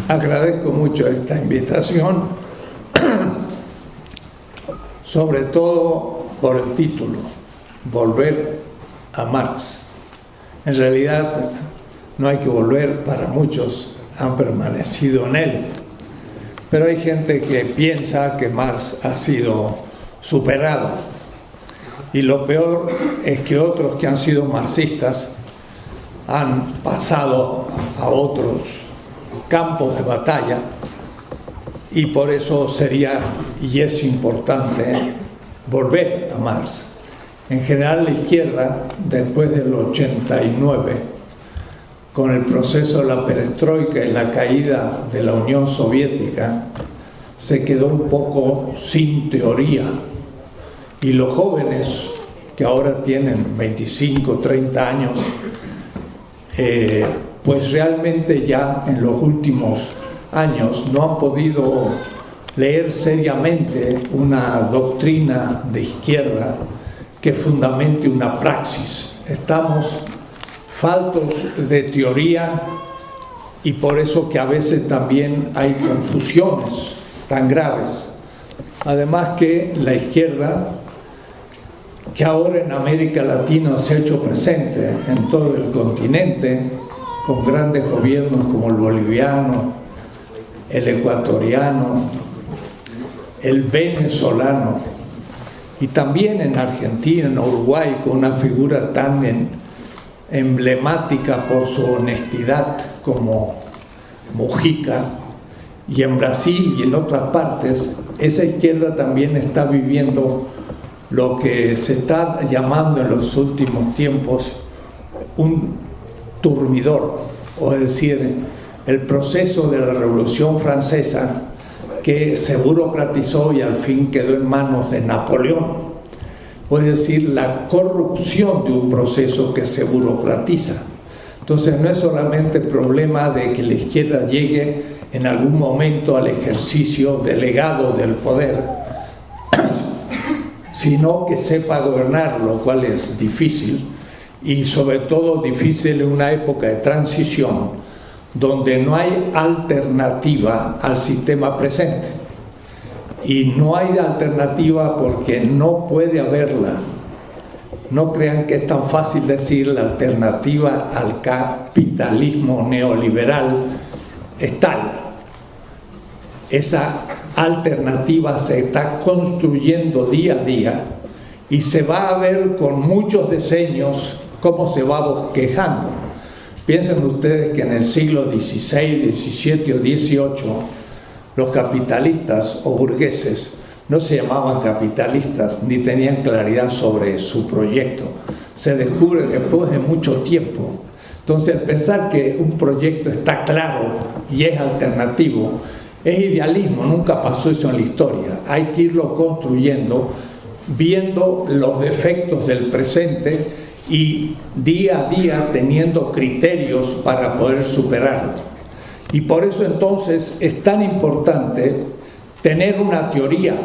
Agradezco mucho esta invitación, sobre todo por el título, Volver a Marx. En realidad no hay que volver, para muchos han permanecido en él, pero hay gente que piensa que Marx ha sido superado, y lo peor es que otros que han sido marxistas han pasado a otros campos de batalla, y por eso sería y es importante volver a Marx. En general, la izquierda, después del 89, con el proceso de la perestroika y la caída de la Unión Soviética, se quedó un poco sin teoría, y los jóvenes que ahora tienen 25, 30 años, pues realmente ya en los últimos años no han podido leer seriamente una doctrina de izquierda que fundamente una praxis. Estamos faltos de teoría, y por eso que a veces también hay confusiones tan graves. Además que la izquierda, que ahora en América Latina se ha hecho presente en todo el continente, con grandes gobiernos como el boliviano, el ecuatoriano, el venezolano, y también en Argentina, en Uruguay, con una figura tan emblemática por su honestidad como Mujica, y en Brasil y en otras partes, esa izquierda también está viviendo lo que se está llamando en los últimos tiempos un turmidor, o es decir, el proceso de la Revolución Francesa, que se burocratizó y al fin quedó en manos de Napoleón. Es decir, la corrupción de un proceso que se burocratiza. Entonces no es solamente el problema de que la izquierda llegue en algún momento al ejercicio delegado del poder, sino que sepa gobernar, lo cual es difícil, y sobre todo difícil en una época de transición donde no hay alternativa al sistema presente. Y no hay alternativa porque no puede haberla. No crean que es tan fácil decir la alternativa al capitalismo neoliberal es tal. Esa alternativa se está construyendo día a día, y se va a ver con muchos diseños cómo se va bosquejando. Piensen ustedes que en el siglo XVI, XVII o XVIII los capitalistas o burgueses no se llamaban capitalistas ni tenían claridad sobre su proyecto. Se descubre después de mucho tiempo. Entonces, pensar que un proyecto está claro y es alternativo es idealismo, nunca pasó eso en la historia. Hay que irlo construyendo, viendo los defectos del presente y día a día teniendo criterios para poder superarlo. Y por eso entonces es tan importante tener una teoría.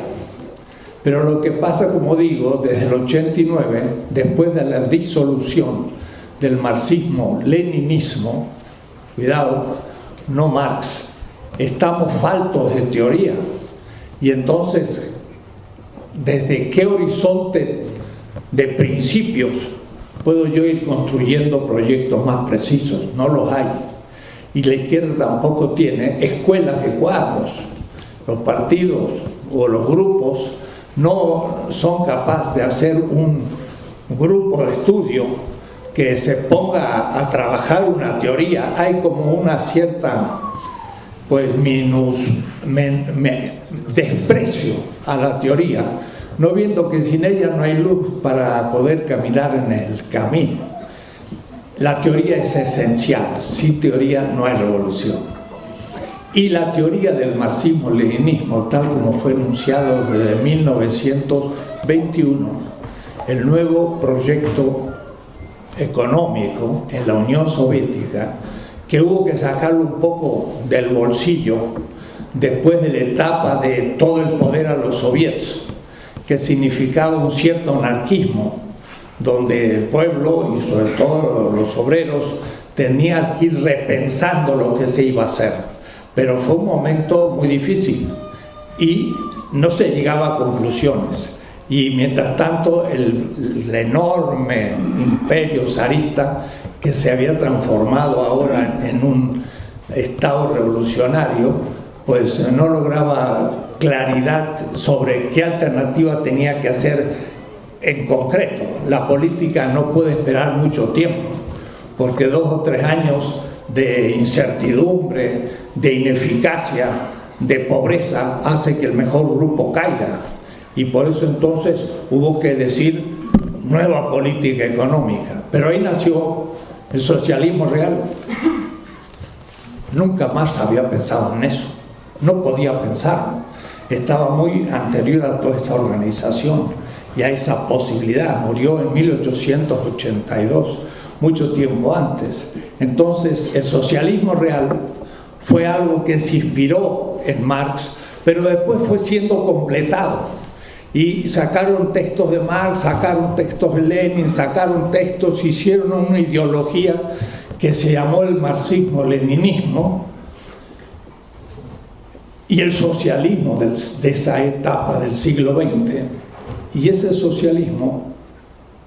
Pero lo que pasa, como digo, desde el 89, después de la disolución del marxismo-leninismo, cuidado, no Marx, estamos faltos de teoría. Y entonces, ¿desde qué horizonte de principios puedo yo ir construyendo proyectos más precisos? No los hay. Y la izquierda tampoco tiene escuelas de cuadros. Los partidos o los grupos no son capaces de hacer un grupo de estudio que se ponga a trabajar una teoría. Hay como una cierta desprecio a la teoría, no viendo que sin ella no hay luz para poder caminar en el camino. La teoría es esencial, sin teoría no hay revolución. Y la teoría del marxismo-leninismo, tal como fue enunciado desde 1921, el nuevo proyecto económico en la Unión Soviética, que hubo que sacarlo un poco del bolsillo después de la etapa de todo el poder a los soviets, que significaba un cierto anarquismo, donde el pueblo y sobre todo los obreros tenían que ir repensando lo que se iba a hacer, pero fue un momento muy difícil y no se llegaba a conclusiones. Y mientras tanto el enorme imperio zarista, que se había transformado ahora en un estado revolucionario, pues no lograba claridad sobre qué alternativa tenía que hacer en concreto. La política no puede esperar mucho tiempo, porque 2 o 3 años de incertidumbre, de ineficacia, de pobreza, hace que el mejor grupo caiga. Y por eso entonces hubo que decir nueva política económica. Pero ahí nació el socialismo real. Nunca más había pensado en eso. No podía pensarlo. Estaba muy anterior a toda esa organización y a esa posibilidad. Murió en 1882, mucho tiempo antes. Entonces el socialismo real fue algo que se inspiró en Marx, pero después fue siendo completado. Y sacaron textos de Marx, sacaron textos de Lenin, sacaron textos, hicieron una ideología que se llamó el marxismo-leninismo y el socialismo de esa etapa del siglo XX. Y ese socialismo,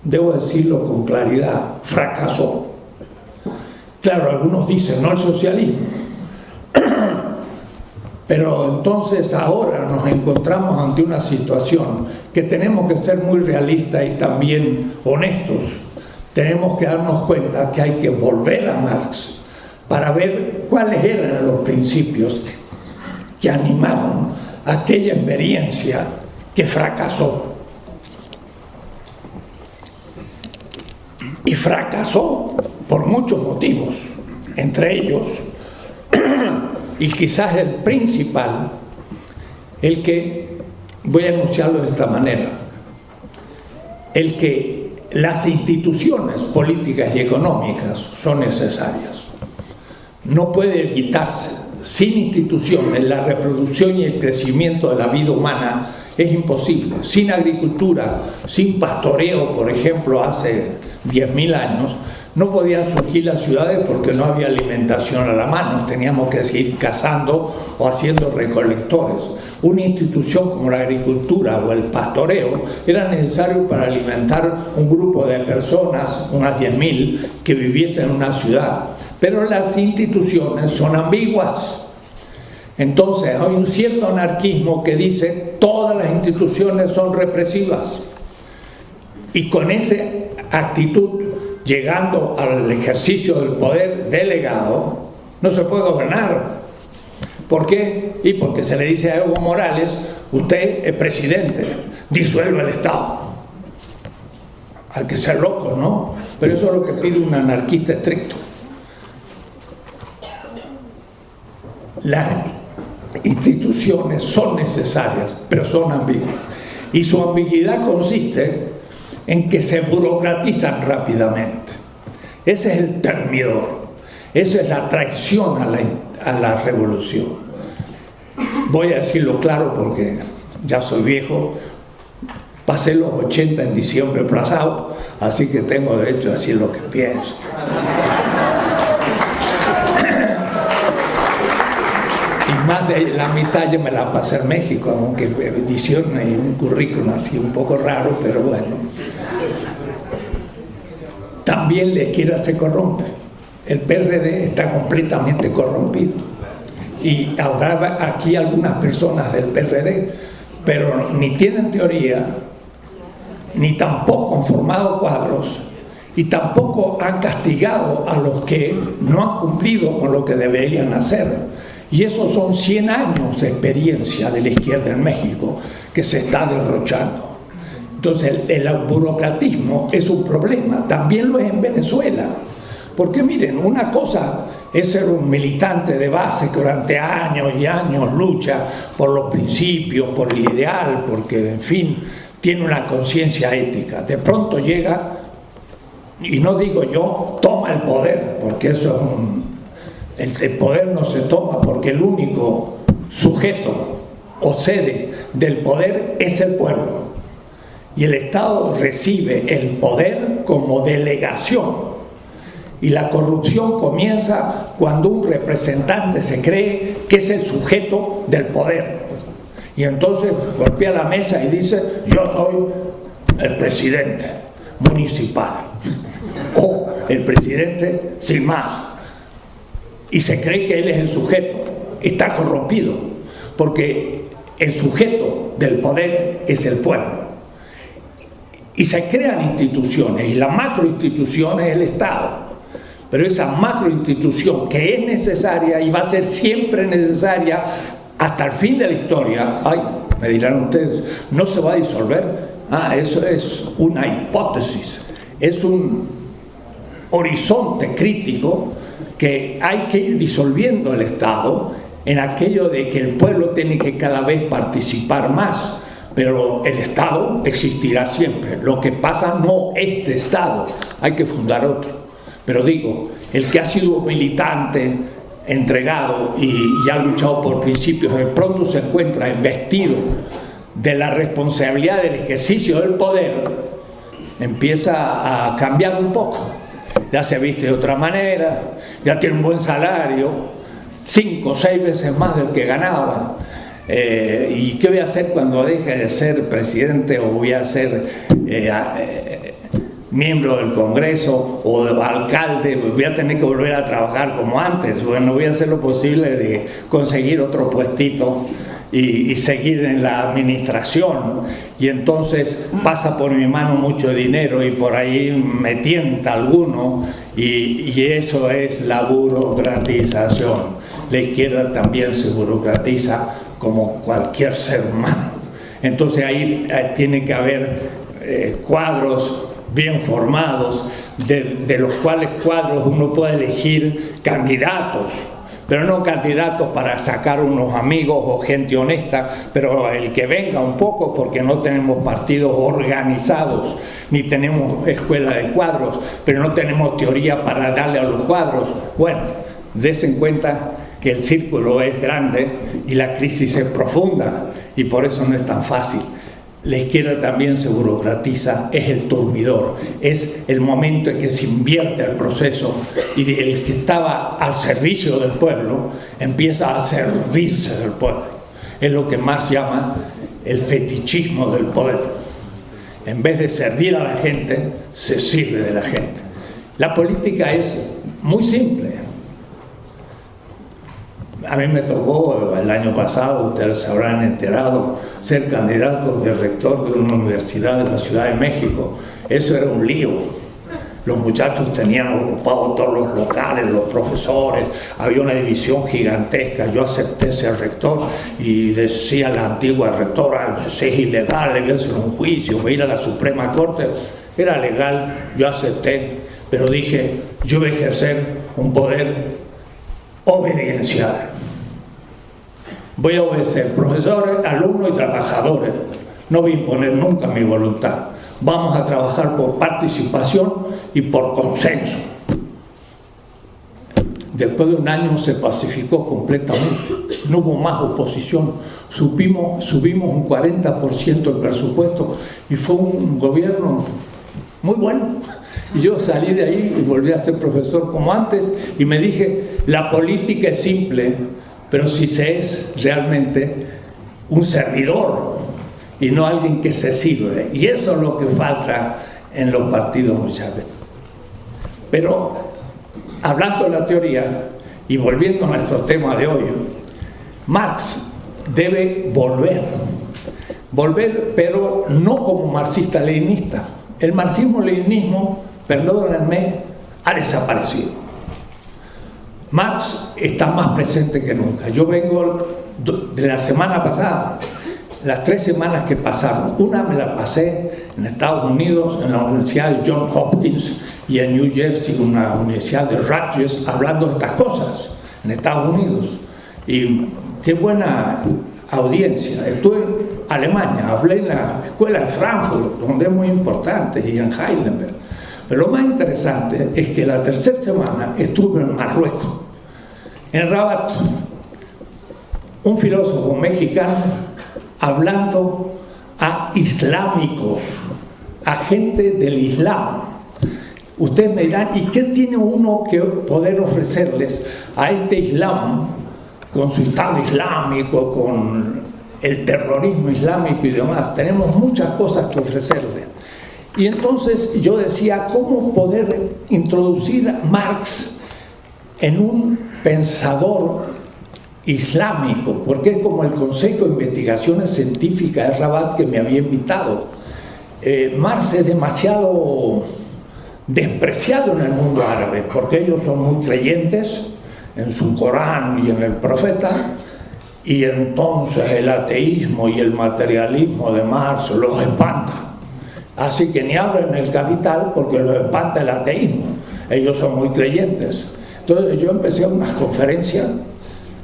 debo decirlo con claridad, fracasó. Claro, algunos dicen, no el socialismo. Pero entonces ahora nos encontramos ante una situación que tenemos que ser muy realistas y también honestos. Tenemos que darnos cuenta que hay que volver a Marx para ver cuáles eran los principios que animaron aquella experiencia que fracasó. Y fracasó por muchos motivos, entre ellos y quizás el principal, el que, voy a anunciarlo de esta manera, el que las instituciones políticas y económicas son necesarias. No puede quitarse. Sin instituciones, la reproducción y el crecimiento de la vida humana es imposible. Sin agricultura, sin pastoreo, por ejemplo, hace 10.000 años, no podían surgir las ciudades porque no había alimentación a la mano, teníamos que seguir cazando o haciendo recolectores. Una institución como la agricultura o el pastoreo era necesario para alimentar un grupo de personas, unas 10.000, que viviesen en una ciudad. Pero las instituciones son ambiguas. Entonces hay un cierto anarquismo que dice todas las instituciones son represivas. Y con esa actitud, llegando al ejercicio del poder delegado, no se puede gobernar. ¿Por qué? Y porque se le dice a Evo Morales, usted es presidente, disuelve el Estado. Hay que ser loco, ¿no? Pero eso es lo que pide un anarquista estricto. Las instituciones son necesarias, pero son ambiguas. Y su ambigüedad consiste en que se burocratizan rápidamente. Ese es el termidor, esa es la traición a la revolución. Voy a decirlo claro porque ya soy viejo, pasé los 80 en diciembre pasado, así que tengo derecho a decir lo que pienso. Y más de la mitad ya me la pasé en México, aunque edición y un currículum así un poco raro, pero bueno. También la izquierda se corrompe. El PRD está completamente corrompido. Y habrá aquí algunas personas del PRD, pero ni tienen teoría, ni tampoco han formado cuadros, y tampoco han castigado a los que no han cumplido con lo que deberían hacer. Y esos son 100 años de experiencia de la izquierda en México que se está derrochando. Entonces el burocratismo es un problema, también lo es en Venezuela. Porque miren, una cosa es ser un militante de base que durante años y años lucha por los principios, por el ideal, porque en fin, tiene una conciencia ética. De pronto llega, y no digo yo, toma el poder, porque eso es el poder no se toma porque el único sujeto o sede del poder es el pueblo. Y el Estado recibe el poder como delegación. Y la corrupción comienza cuando un representante se cree que es el sujeto del poder. Y entonces golpea la mesa y dice: yo soy el presidente municipal o el presidente sin más. Y se cree que él es el sujeto. Está corrompido, porque el sujeto del poder es el pueblo. Y se crean instituciones, y la macroinstitución es el Estado. Pero esa macroinstitución, que es necesaria y va a ser siempre necesaria hasta el fin de la historia, ay, me dirán ustedes, ¿no se va a disolver? Eso es una hipótesis, es un horizonte crítico que hay que ir disolviendo el Estado en aquello de que el pueblo tiene que cada vez participar más. Pero el Estado existirá siempre. Lo que pasa, no este Estado, hay que fundar otro. Pero digo, el que ha sido militante, entregado y ha luchado por principios, de pronto se encuentra investido de la responsabilidad del ejercicio del poder, empieza a cambiar un poco. Ya se viste de otra manera, ya tiene un buen salario, 5 o 6 veces más del que ganaba. ¿Y qué voy a hacer cuando deje de ser presidente, o voy a ser miembro del Congreso o alcalde? Voy a tener que volver a trabajar como antes. Bueno, voy a hacer lo posible de conseguir otro puestito y seguir en la administración. Y entonces pasa por mi mano mucho dinero y por ahí me tienta alguno, y eso es la burocratización. La izquierda también se burocratiza como cualquier ser humano. Entonces ahí tiene que haber cuadros bien formados, de los cuales cuadros uno puede elegir candidatos, pero no candidatos para sacar unos amigos o gente honesta, pero el que venga un poco, porque no tenemos partidos organizados, ni tenemos escuela de cuadros, pero no tenemos teoría para darle a los cuadros. Bueno, dése en cuenta que el círculo es grande y la crisis es profunda, y por eso no es tan fácil. La izquierda también se burocratiza, es el turmidor, es el momento en que se invierte el proceso y el que estaba al servicio del pueblo empieza a servirse del pueblo. Es lo que Marx llama el fetichismo del poder. En vez de servir a la gente, se sirve de la gente. La política es muy simple. A mí me tocó el año pasado, ustedes se habrán enterado, ser candidato de rector de una universidad de la Ciudad de México. Eso era un lío. Los muchachos tenían ocupados todos los locales, los profesores, había una división gigantesca. Yo acepté ser rector y decía la antigua rectora: si es ilegal, le voy a hacer un juicio, voy a ir a la Suprema Corte. Era legal, yo acepté, pero dije, yo voy a ejercer un poder obediencial. Voy a obedecer profesores, alumnos y trabajadores. No voy a imponer nunca mi voluntad. Vamos a trabajar por participación y por consenso. Después de un año se pacificó completamente. No hubo más oposición. Subimos un 40% el presupuesto y fue un gobierno muy bueno. Y yo salí de ahí y volví a ser profesor como antes, y me dije, la política es simple, pero si se es realmente un servidor y no alguien que se sirve. Y eso es lo que falta en los partidos muchas veces. Pero hablando de la teoría y volviendo a nuestro tema de hoy, Marx debe volver, pero no como marxista-leninista. El marxismo-leninismo, perdónenme, ha desaparecido. Marx está más presente que nunca. Yo vengo de la semana pasada, las 3 semanas que pasaron. Una me la pasé en Estados Unidos, en la Universidad de Johns Hopkins, y en New Jersey, una universidad de Rutgers, hablando de estas cosas en Estados Unidos. Y qué buena audiencia. Estuve en Alemania, hablé en la escuela de Frankfurt, donde es muy importante, y en Heidelberg. Pero lo más interesante es que la 3ª semana estuve en Marruecos, en Rabat, un filósofo mexicano hablando a islámicos, a gente del Islam, Ustedes me dirán, ¿y qué tiene uno que poder ofrecerles a este Islam, con su Estado Islámico, con el terrorismo islámico y demás? Tenemos muchas cosas que ofrecerles. Y entonces yo decía, ¿cómo poder introducir a Marx en un pensador islámico? Porque es como el Consejo de Investigaciones Científicas de Rabat que me había invitado. Marx es demasiado despreciado en el mundo árabe, porque ellos son muy creyentes en su Corán y en el profeta, y entonces el ateísmo y el materialismo de Marx los espanta. Así que ni hablan el Capital porque los espanta el ateísmo. Ellos son muy creyentes. Entonces yo empecé unas conferencias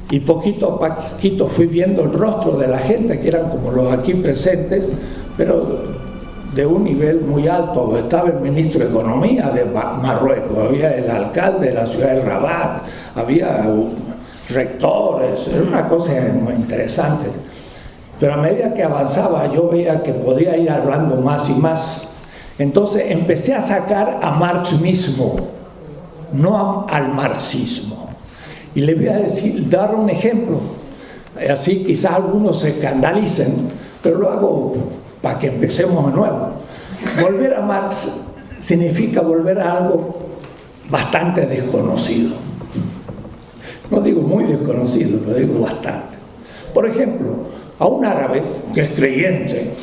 y poquito a poquito fui viendo el rostro de la gente, que eran como los aquí presentes, pero de un nivel muy alto. Estaba el ministro de Economía de Marruecos, había el alcalde de la ciudad de Rabat, había rectores, era una cosa muy interesante. Pero a medida que avanzaba yo veía que podía ir hablando más y más. Entonces empecé a sacar a Marx mismo, no al marxismo. Y le voy a dar un ejemplo, así quizás algunos se escandalicen, pero lo hago para que empecemos de nuevo. Volver a Marx significa volver a algo bastante desconocido. No digo muy desconocido, pero digo bastante. Por ejemplo, a un árabe que es creyente,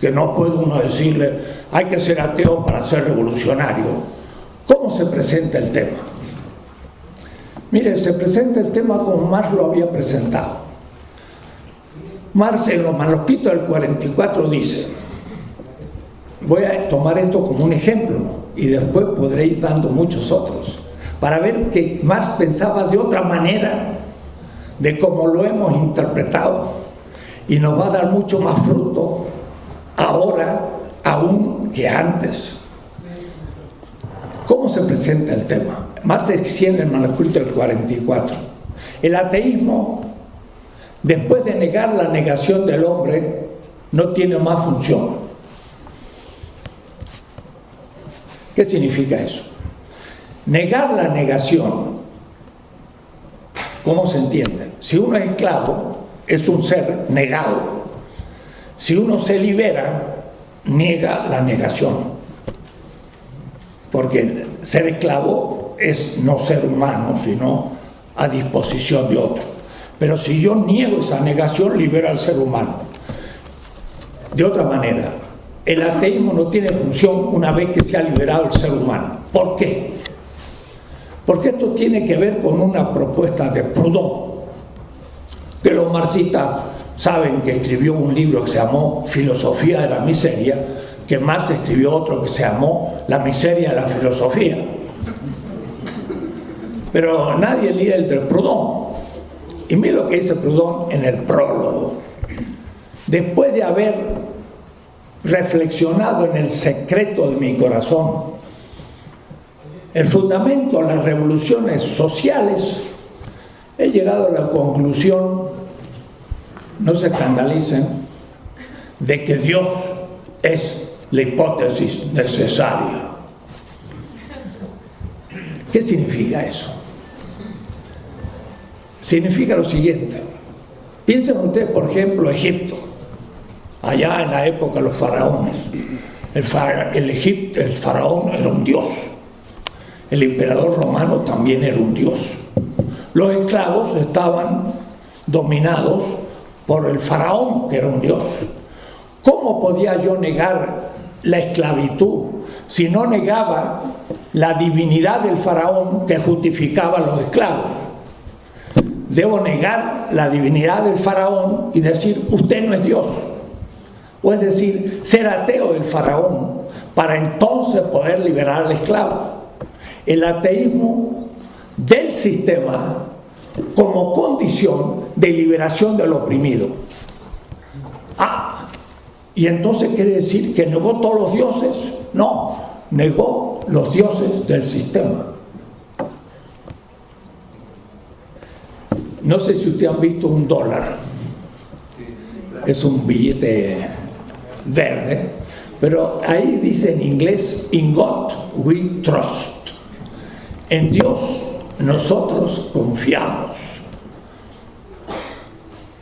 que no puede uno decirle hay que ser ateo para ser revolucionario, ¿cómo se presenta el tema? Mire, se presenta el tema como Marx lo había presentado. Marx en los manuscritos del 44 dice, voy a tomar esto como un ejemplo y después podré ir dando muchos otros, para ver que Marx pensaba de otra manera de cómo lo hemos interpretado, y nos va a dar mucho más fruto ahora aún que antes. ¿Cómo se presenta el tema? Marx decía en el manuscrito del 44, el ateísmo, después de negar la negación del hombre, no tiene más función. ¿Qué significa eso? Negar la negación, ¿cómo se entiende? Si uno es esclavo, es un ser negado. Si uno se libera, niega la negación. Porque ser esclavo es no ser humano, sino a disposición de otro. Pero si yo niego esa negación, libero al ser humano. De otra manera, el ateísmo no tiene función una vez que se ha liberado el ser humano. ¿Por qué? Porque esto tiene que ver con una propuesta de Proudhon, que los marxistas saben que escribió un libro que se llamó Filosofía de la Miseria, que Marx escribió otro que se llamó La miseria de la filosofía. Pero nadie lee el de Proudhon. Y mira lo que dice Proudhon en el prólogo. Después de haber reflexionado en el secreto de mi corazón, el fundamento de las revoluciones sociales, he llegado a la conclusión, no se escandalicen, de que Dios es la hipótesis necesaria. ¿Qué significa eso? Significa lo siguiente. Piensen ustedes, por ejemplo, Egipto, allá en la época de los faraones. El faraón era un dios. El emperador romano también era un dios. Los esclavos estaban dominados por el faraón, que era un dios. ¿Cómo podía yo negar la esclavitud si no negaba la divinidad del faraón que justificaba a los esclavos? Debo negar la divinidad del faraón y decir, usted no es Dios. O es decir, ser ateo del faraón para entonces poder liberar al esclavo. El ateísmo del sistema como condición de liberación del oprimido. Y entonces quiere decir que negó todos los dioses. No, negó los dioses del sistema. No sé si ustedes han visto un dólar. Es un billete verde pero ahí dice en inglés, in God we trust. En Dios nosotros confiamos.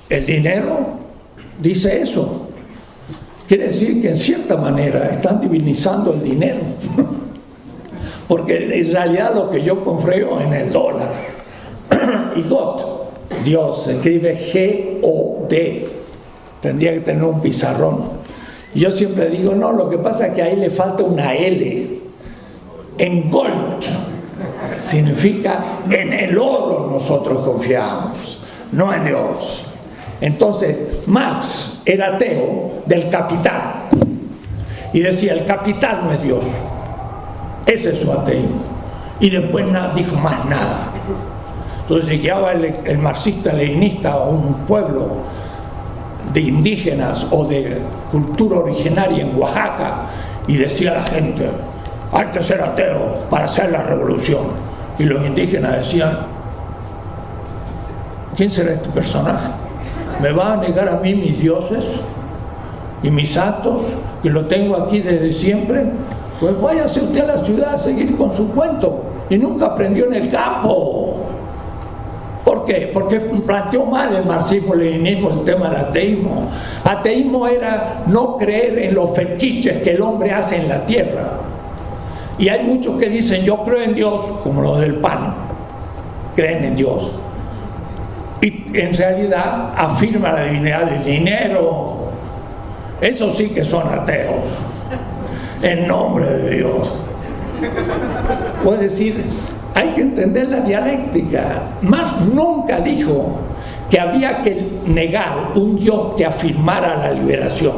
El dinero dice eso. Quiere decir que en cierta manera están divinizando el dinero. Porque en realidad lo que yo confío en el dólar. Y God, Dios, se escribe G-O-D. Tendría que tener un pizarrón. Y yo siempre digo, no, lo que pasa es que ahí le falta una L. En gold significa en el oro nosotros confiamos, no en Dios. Entonces, Marx era ateo del capital y decía, el capital no es Dios. Ese es su ateísmo. Y después dijo más nada. Entonces llegaba el marxista-leninista a un pueblo de indígenas o de cultura originaria en Oaxaca y decía a la gente, hay que ser ateo para hacer la revolución. Y los indígenas decían, ¿quién será este personaje? ¿Me va a negar a mí mis dioses y mis santos, que lo tengo aquí desde siempre? Pues váyase usted a la ciudad a seguir con su cuento. Y nunca aprendió en el campo. ¿Por qué? Porque planteó mal el marxismo-leninismo el tema del ateísmo. Ateísmo era no creer en los fetiches que el hombre hace en la tierra. Y hay muchos que dicen, yo creo en Dios, como los del PAN, creen en Dios. Y en realidad afirma la divinidad del dinero. Esos sí que son ateos, en nombre de Dios. Puedo decir, hay que entender la dialéctica. Marx nunca dijo que había que negar un Dios que afirmara la liberación.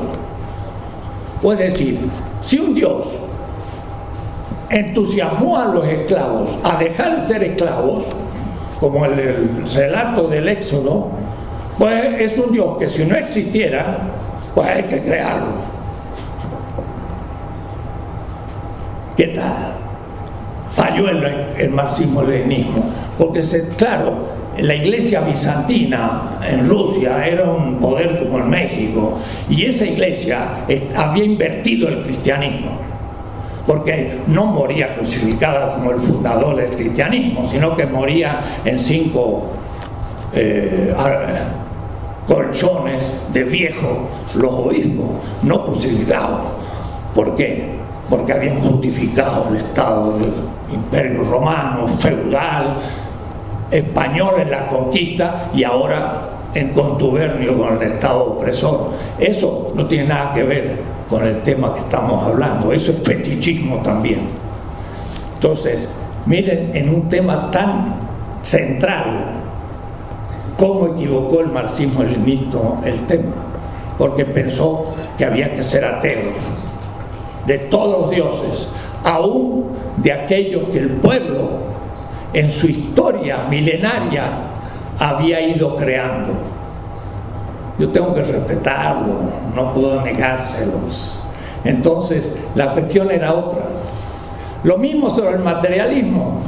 Puedo decir, si un Dios entusiasmó a los esclavos a dejar de ser esclavos, como el relato del Éxodo, pues es un Dios que si no existiera, pues hay que crearlo. ¿Qué tal? Falló el marxismo-leninismo, porque claro, la iglesia bizantina en Rusia era un poder como en México, y esa iglesia había invertido el cristianismo, porque no moría crucificada como el fundador del cristianismo, sino que moría en 5 colchones de viejos los obispos, no crucificados. ¿Por qué? Porque habían justificado el Estado del Imperio Romano, feudal, español en la conquista y ahora en contubernio con el Estado opresor. Eso no tiene nada que ver con el tema que estamos hablando, eso es fetichismo también. Entonces, miren, en un tema tan central, cómo equivocó el marxismo-leninismo el tema, porque pensó que había que ser ateos de todos los dioses, aún de aquellos que el pueblo en su historia milenaria había ido creando. Yo tengo que respetarlo, no puedo negárselos. Entonces, la cuestión era otra. Lo mismo sobre el materialismo.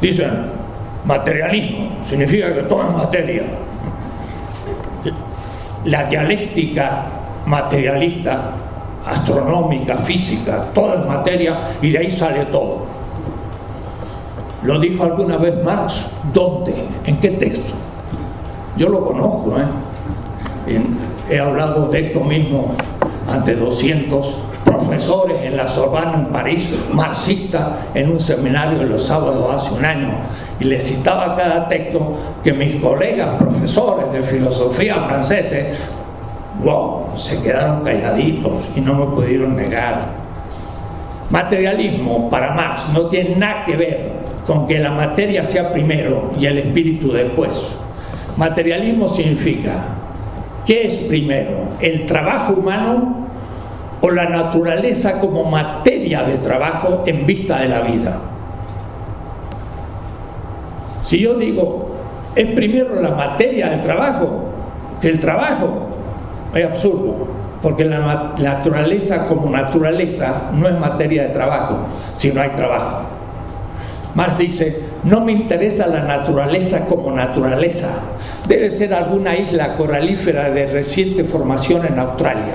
Dicen, materialismo significa que todo es materia. La dialéctica materialista, astronómica, física, todo es materia y de ahí sale todo. ¿Lo dijo alguna vez Marx? ¿Dónde? ¿En qué texto? Yo lo conozco, he hablado de esto mismo ante 200 profesores en la Sorbonne en París, marxistas, en un seminario de los sábados hace un año, y les citaba cada texto que mis colegas profesores de filosofía franceses, wow, se quedaron calladitos y no me pudieron negar. Materialismo para Marx no tiene nada que ver con que la materia sea primero y el espíritu después. Materialismo significa, ¿qué es primero? ¿El trabajo humano o la naturaleza como materia de trabajo en vista de la vida? Si yo digo, es primero la materia del trabajo que el trabajo, es absurdo, porque la naturaleza como naturaleza no es materia de trabajo, si no hay trabajo. Marx dice, no me interesa la naturaleza como naturaleza, debe ser alguna isla coralífera de reciente formación en Australia.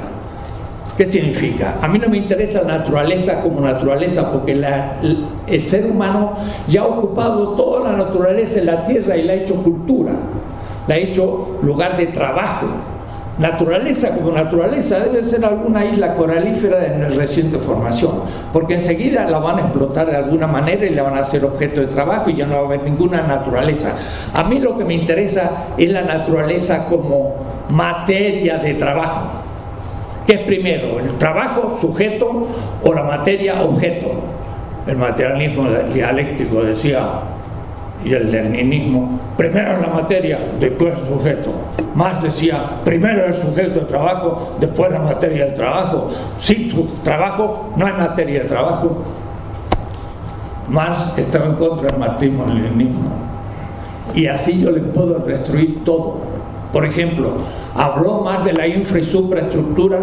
¿Qué significa? A mí no me interesa la naturaleza como naturaleza, porque el ser humano ya ha ocupado toda la naturaleza en la tierra y la ha hecho cultura, la ha hecho lugar de trabajo. Naturaleza como naturaleza debe ser alguna isla coralífera en reciente formación, porque enseguida la van a explotar de alguna manera y la van a hacer objeto de trabajo y ya no va a haber ninguna naturaleza. A mí lo que me interesa es la naturaleza como materia de trabajo. ¿Qué es primero? ¿El trabajo, sujeto, o la materia, objeto? El materialismo dialéctico decía, y el leninismo, primero la materia, después el sujeto. Marx decía, primero el sujeto de trabajo, después la materia del trabajo. Sin trabajo no hay materia de trabajo. Marx estaba en contra del marxismo-leninismo. Y así yo le puedo destruir todo. Por ejemplo, ¿habló más de la infra y supraestructura?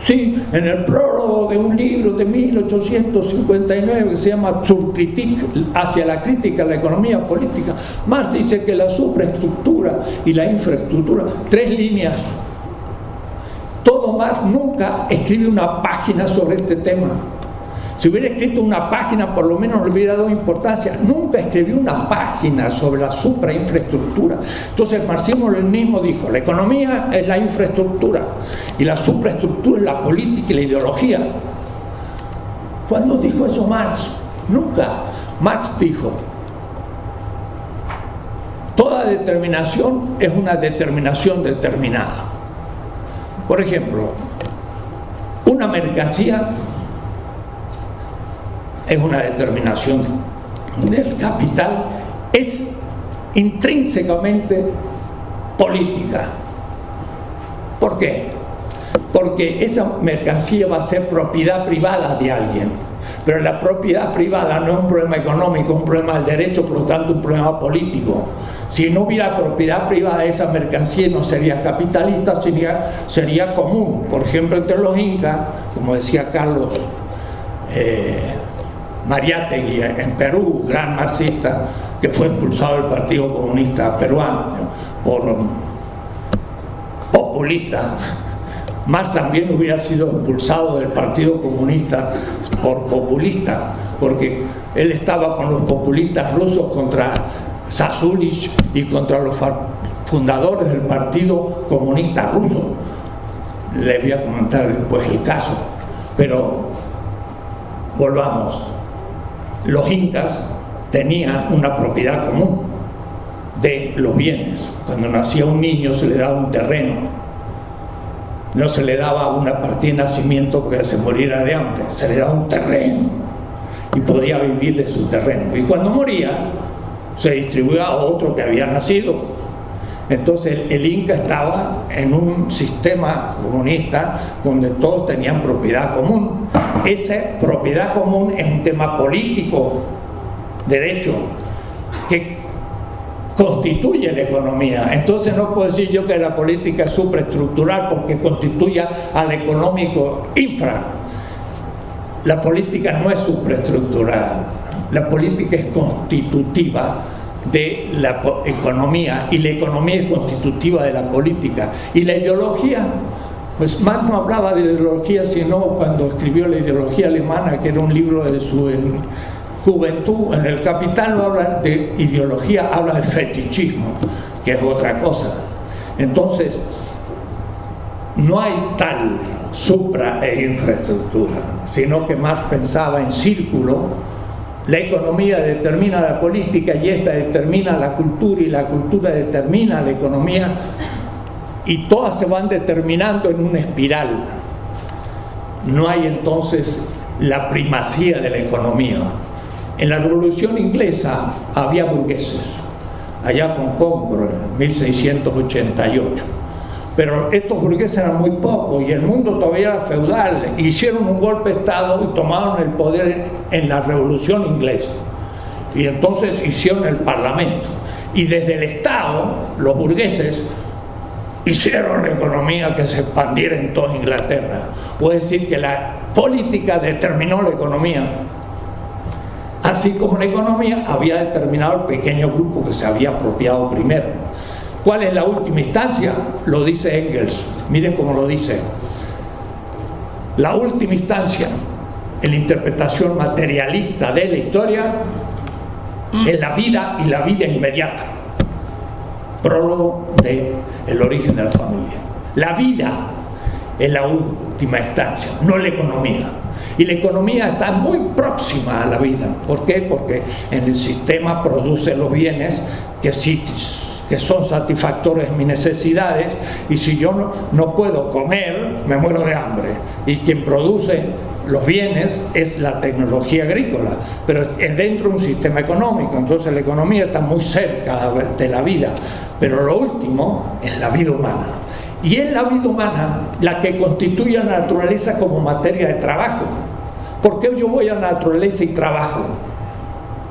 Sí, en el prólogo de un libro de 1859 que se llama Zur Kritik, hacia la crítica a la economía política, Marx dice que la supraestructura y la infraestructura, 3 líneas. Todo Marx nunca escribe una página sobre este tema. Si hubiera escrito una página, por lo menos le hubiera dado importancia. Nunca escribió una página sobre la suprainfraestructura. Entonces el marxismo-leninismo dijo, la economía es la infraestructura y la supraestructura es la política y la ideología. ¿Cuándo dijo eso Marx? Nunca. Marx dijo, toda determinación es una determinación determinada. Por ejemplo, una mercancía es una determinación del capital, es intrínsecamente política. ¿Por qué? Porque esa mercancía va a ser propiedad privada de alguien, pero la propiedad privada no es un problema económico, es un problema del derecho, por lo tanto un problema político. Si no hubiera propiedad privada de esa mercancía, no sería capitalista, sería común. Por ejemplo, entre los incas, como decía Carlos Mariátegui en Perú, gran marxista, que fue expulsado del Partido Comunista Peruano por populista. Marx también hubiera sido expulsado del Partido Comunista por populista, porque él estaba con los populistas rusos contra Sassulich y contra los fundadores del Partido Comunista Ruso. Les voy a comentar después el caso, pero volvamos. Los incas tenían una propiedad común de los bienes. Cuando nacía un niño se le daba un terreno, no se le daba una partida de nacimiento que se muriera de hambre, se le daba un terreno y podía vivir de su terreno, y cuando moría se distribuía a otro que había nacido. Entonces el Inca estaba en un sistema comunista donde todos tenían propiedad común. Esa propiedad común es un tema político, derecho, que constituye la economía. Entonces no puedo decir yo que la política es supraestructural porque constituya al económico infra. La política no es supraestructural, la política es constitutiva de la economía, y la economía es constitutiva de la política. Y la ideología, pues Marx no hablaba de ideología sino cuando escribió la ideología alemana, que era un libro de su juventud. En el Capital no habla de ideología, habla de fetichismo, que es otra cosa. Entonces no hay tal supra e infraestructura, sino que Marx pensaba en círculo. La economía determina la política y esta determina la cultura y la cultura determina la economía, y todas se van determinando en una espiral. No hay entonces la primacía de la economía. En la Revolución Inglesa había burgueses, allá con Concord, en 1688. Pero estos burgueses eran muy pocos y el mundo todavía era feudal. Hicieron un golpe de Estado y tomaron el poder en la Revolución Inglesa. Y entonces hicieron el Parlamento. Y desde el Estado, los burgueses hicieron la economía que se expandiera en toda Inglaterra. Puede decir que la política determinó la economía. Así como la economía había determinado el pequeño grupo que se había apropiado primero. ¿Cuál es la última instancia? Lo dice Engels. Miren cómo lo dice. la última instancia en la interpretación materialista de la historia es la vida y la vida inmediata. Prólogo de El origen de la familia. La vida es la última instancia, no la economía. Y la economía está muy próxima a la vida. ¿Por qué? Porque en el sistema produce los bienes que son satisfactores de mis necesidades, y si yo no puedo comer, me muero de hambre. Y quien produce los bienes es la tecnología agrícola, pero es dentro de un sistema económico. Entonces la economía está muy cerca de la vida, pero lo último es la vida humana. Y es la vida humana la que constituye a la naturaleza como materia de trabajo. ¿Por qué yo voy a la naturaleza y trabajo?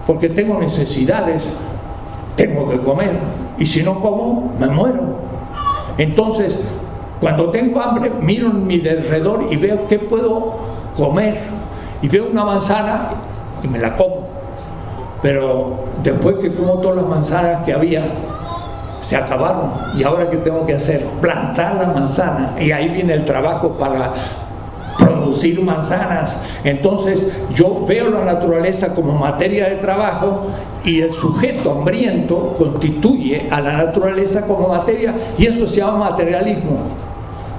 Porque tengo necesidades, tengo que comer, y si no como, me muero. Entonces, cuando tengo hambre, miro en mi alrededor y veo qué puedo comer, y veo una manzana y me la como. Pero después que como todas las manzanas que había, se acabaron. ¿Y ahora qué tengo que hacer? Plantar la manzana, y ahí viene el trabajo para producir manzanas. Entonces yo veo la naturaleza como materia de trabajo, y el sujeto hambriento constituye a la naturaleza como materia, y eso se llama materialismo.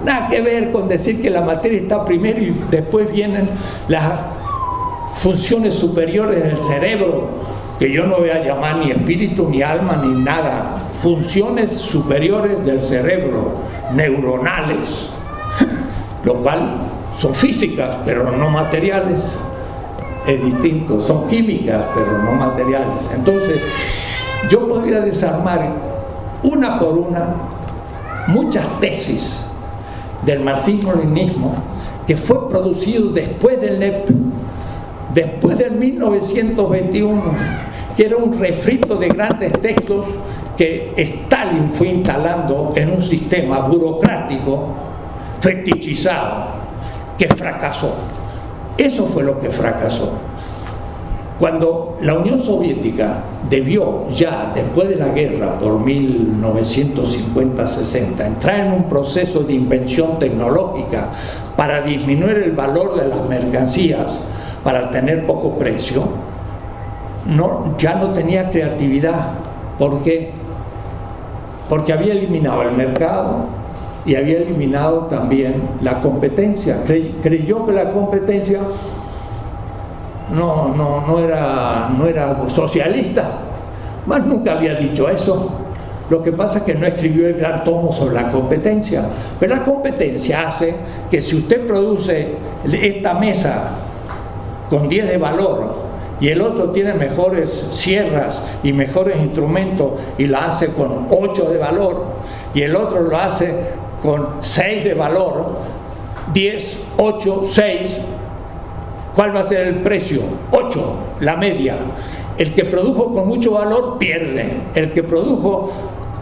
Nada que ver con decir que la materia está primero y después vienen las funciones superiores del cerebro, que yo no voy a llamar ni espíritu, ni alma, ni nada. Funciones superiores del cerebro, neuronales, lo cual son físicas, pero no materiales. Es distinto, son químicas, pero no materiales. Entonces, yo podría desarmar una por una muchas tesis del marxismo-leninismo que fue producido después del NEP, después del 1921, que era un refrito de grandes textos que Stalin fue instalando en un sistema burocrático fetichizado que fracasó. Eso fue lo que fracasó. Cuando la Unión Soviética debió ya, después de la guerra, por 1950-60, entrar en un proceso de invención tecnológica para disminuir el valor de las mercancías, para tener poco precio, ya no tenía creatividad. ¿Por qué? Porque había eliminado el mercado y había eliminado también la competencia. Creyó que la competencia no era socialista, más nunca había dicho eso. Lo que pasa es que no escribió el gran tomo sobre la competencia. Pero la competencia hace que si usted produce esta mesa con 10 de valor y el otro tiene mejores sierras y mejores instrumentos y la hace con 8 de valor, y el otro lo hace con 6 de valor, 10, 8, 6, ¿cuál va a ser el precio? 8, la media. El que produjo con mucho valor pierde, el que produjo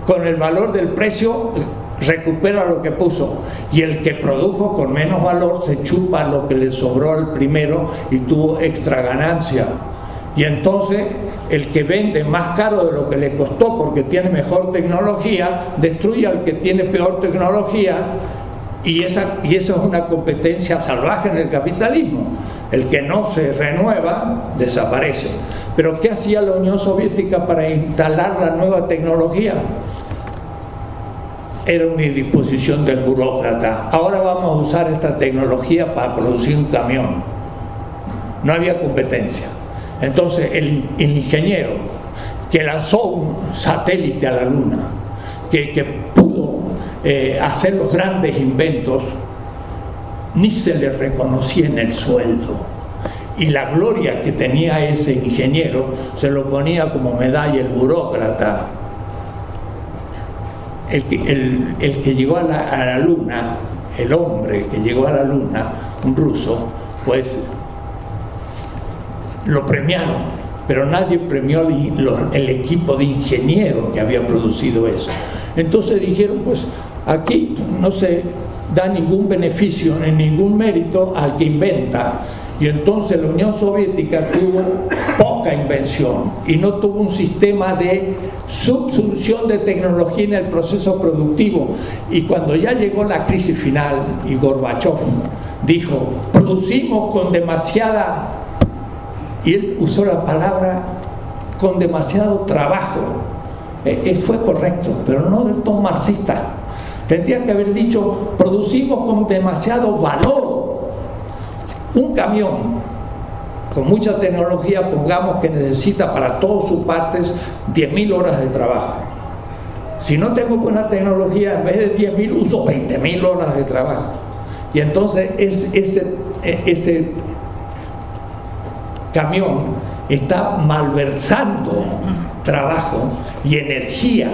con el valor del precio recupera lo que puso, y el que produjo con menos valor se chupa lo que le sobró al primero y tuvo extra ganancia. Y entonces el que vende más caro de lo que le costó porque tiene mejor tecnología destruye al que tiene peor tecnología, y esa es una competencia salvaje en el capitalismo. El que no se renueva desaparece. Pero ¿qué hacía la Unión Soviética para instalar la nueva tecnología? Era una disposición del burócrata. Ahora vamos a usar esta tecnología para producir un camión. No había competencia. Entonces el ingeniero que lanzó un satélite a la Luna, que pudo hacer los grandes inventos, ni se le reconocía en el sueldo. Y la gloria que tenía ese ingeniero se lo ponía como medalla el burócrata. El que llegó a la Luna, el hombre que llegó a la Luna, un ruso, pues lo premiaron, pero nadie premió el equipo de ingenieros que había producido eso. Entonces dijeron, pues aquí no se da ningún beneficio ni ningún mérito al que inventa. Y entonces la Unión Soviética tuvo poca invención y no tuvo un sistema de subsunción de tecnología en el proceso productivo. Y cuando ya llegó la crisis final y Gorbachov dijo, producimos con demasiada, y él usó la palabra con demasiado trabajo. Fue correcto, pero no del todo marxista. Tendría que haber dicho, producimos con demasiado valor. Un camión con mucha tecnología, pongamos que necesita para todas sus partes 10.000 horas de trabajo. Si no tengo buena tecnología, en vez de 10.000 uso 20.000 horas de trabajo. Y entonces ese camión está malversando trabajo y energía,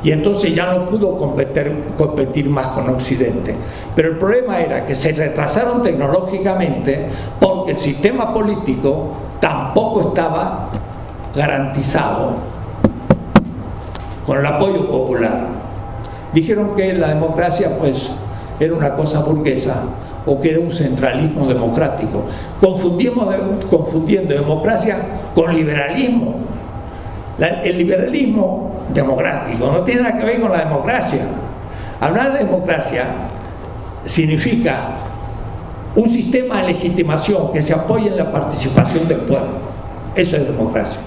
y entonces ya no pudo competir más con Occidente. Pero el problema era que se retrasaron tecnológicamente porque el sistema político tampoco estaba garantizado con el apoyo popular. Dijeron que la democracia pues era una cosa burguesa o que era un centralismo democrático, confundiendo democracia con liberalismo. El liberalismo democrático no tiene nada que ver con la democracia. Hablar de democracia significa un sistema de legitimación que se apoya en la participación del pueblo. Eso es democracia.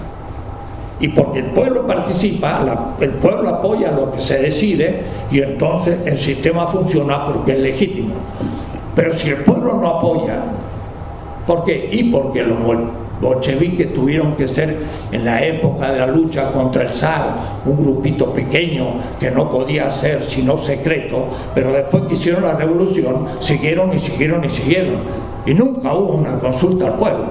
Y porque el pueblo participa, el pueblo apoya lo que se decide, y entonces el sistema funciona porque es legítimo. Pero si el pueblo no apoya, ¿por qué? Y porque los bolcheviques tuvieron que ser, en la época de la lucha contra el zar, un grupito pequeño que no podía ser sino secreto, pero después que hicieron la revolución siguieron y siguieron y siguieron, y nunca hubo una consulta al pueblo.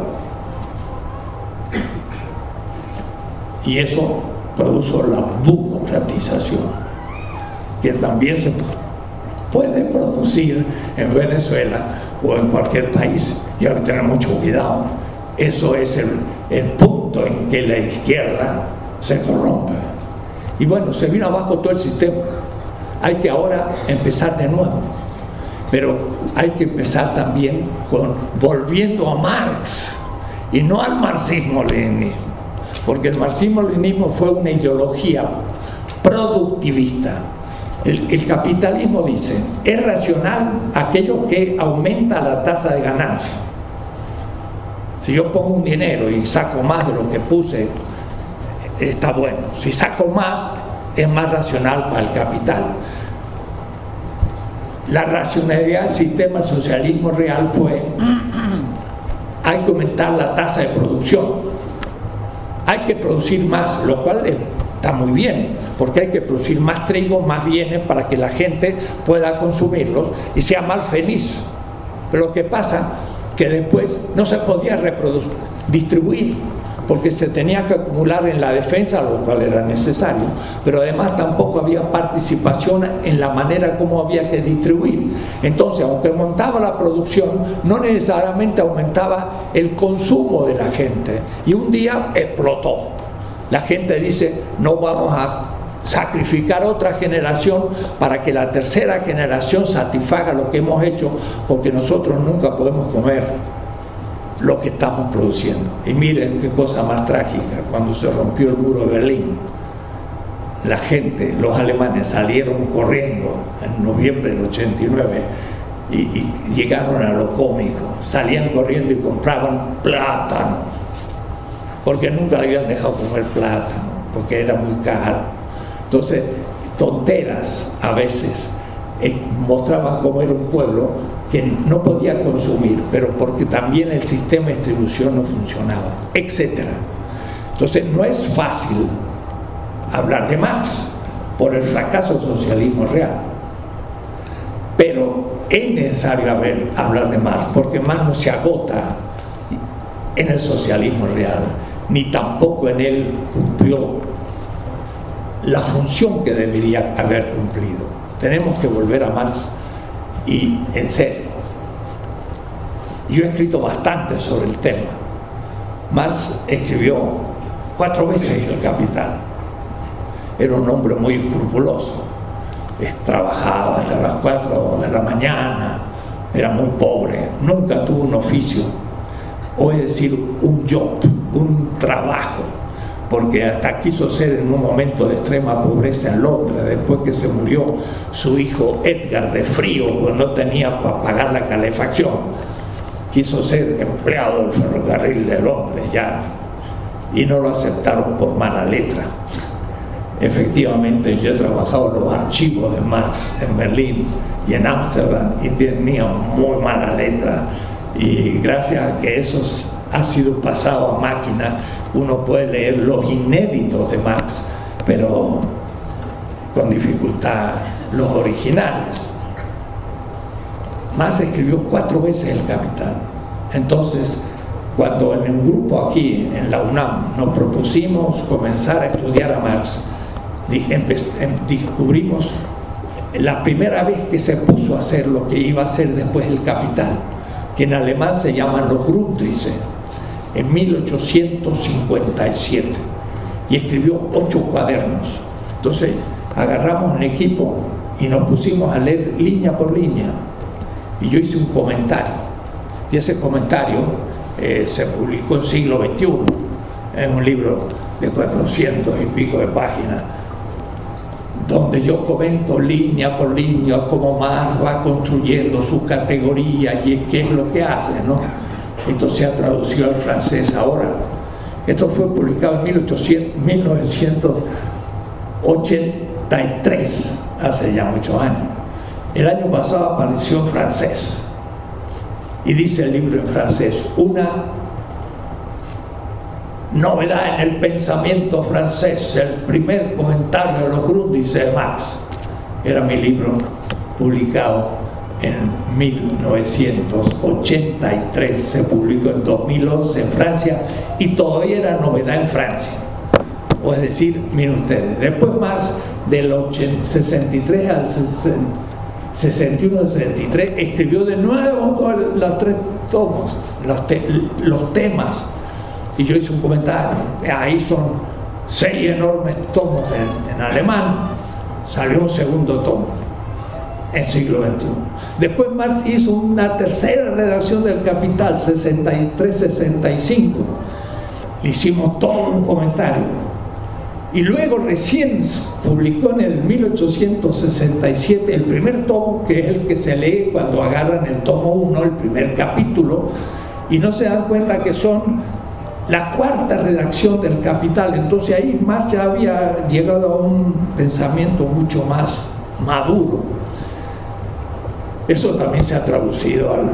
Y eso produjo la burocratización, que también se puede producir en Venezuela o en cualquier país, y hay que tener mucho cuidado. Eso es el punto en que la izquierda se corrompe. Y bueno, se vino abajo todo el sistema. Hay que ahora empezar de nuevo. Pero hay que empezar también volviendo a Marx, y no al marxismo-leninismo. Porque el marxismo-leninismo fue una ideología productivista. El capitalismo dice, es racional aquello que aumenta la tasa de ganancia. Si yo pongo un dinero y saco más de lo que puse, está bueno. Si saco más, es más racional para el capital. La racionalidad del sistema del socialismo real fue, hay que aumentar la tasa de producción. Hay que producir más, lo cual está muy bien, porque hay que producir más trigo, más bienes, para que la gente pueda consumirlos y sea más feliz. Pero lo que pasa que después no se podía distribuir, porque se tenía que acumular en la defensa, lo cual era necesario, pero además tampoco había participación en la manera como había que distribuir. Entonces, aunque aumentaba la producción, no necesariamente aumentaba el consumo de la gente, y un día explotó. La gente dice, no vamos a sacrificar otra generación para que la tercera generación satisfaga lo que hemos hecho, porque nosotros nunca podemos comer lo que estamos produciendo. Y miren qué cosa más trágica, cuando se rompió el muro de Berlín, la gente, los alemanes salieron corriendo en noviembre del 89 y llegaron a lo cómico, salían corriendo y compraban plátanos, porque nunca le habían dejado comer plátano, porque era muy caro. Entonces, tonteras a veces mostraban cómo era un pueblo que no podía consumir, pero porque también el sistema de distribución no funcionaba, etc. Entonces no es fácil hablar de Marx por el fracaso del socialismo real, pero es necesario hablar de Marx, porque Marx no se agota en el socialismo real, ni tampoco en él cumplió la función que debería haber cumplido. Tenemos que volver a Marx. Y en serio, yo he escrito bastante sobre el tema. Marx escribió 4 veces El Capital. Era un hombre muy escrupuloso, trabajaba hasta las 4 de la mañana, era muy pobre, nunca tuvo un oficio, o es decir, un job, un trabajo, porque hasta quiso ser en un momento de extrema pobreza en Londres, después que se murió su hijo Edgar de frío, pues no tenía para pagar la calefacción. Quiso ser empleado del ferrocarril de Londres ya, y no lo aceptaron por mala letra. Efectivamente, yo he trabajado en los archivos de Marx en Berlín y en Ámsterdam y tenía muy mala letra, y gracias a que eso ha sido pasado a máquina, uno puede leer los inéditos de Marx, pero con dificultad los originales. Marx escribió 4 veces El Capital. Entonces, cuando en un grupo aquí en la UNAM nos propusimos comenzar a estudiar a Marx, descubrimos la primera vez que se puso a hacer lo que iba a ser después El Capital, que en alemán se llaman los Grundrisse, en 1857, y escribió 8 cuadernos. Entonces agarramos un equipo y nos pusimos a leer línea por línea, y yo hice un comentario, y ese comentario se publicó en Siglo XXI, en un libro de 400 y pico de páginas, donde yo comento línea por línea cómo Marx va construyendo sus categorías y qué es lo que hace, ¿no? Entonces se ha traducido al francés ahora. Esto fue publicado en 1983, hace ya muchos años. El año pasado apareció en francés, y dice el libro en francés: una novedad en el pensamiento francés, el primer comentario de los Grundrisse de Marx. Era mi libro publicado en 1983, se publicó en 2011 en Francia, y todavía era novedad en Francia. O es decir, miren ustedes, después Marx del 63 al 61 al 63 escribió de nuevo todos los 3 tomos, los temas, y yo hice un comentario. Ahí son 6 enormes tomos en alemán. Salió un segundo tomo en siglo XXI. Después Marx hizo una tercera redacción del Capital, 63-65. Le hicimos todo un comentario, y luego recién publicó en el 1867 el primer tomo, que es el que se lee cuando agarran el tomo 1, el primer capítulo, y no se dan cuenta que son la 4ª redacción del Capital. Entonces ahí Marx ya había llegado a un pensamiento mucho más maduro. Eso también se ha traducido al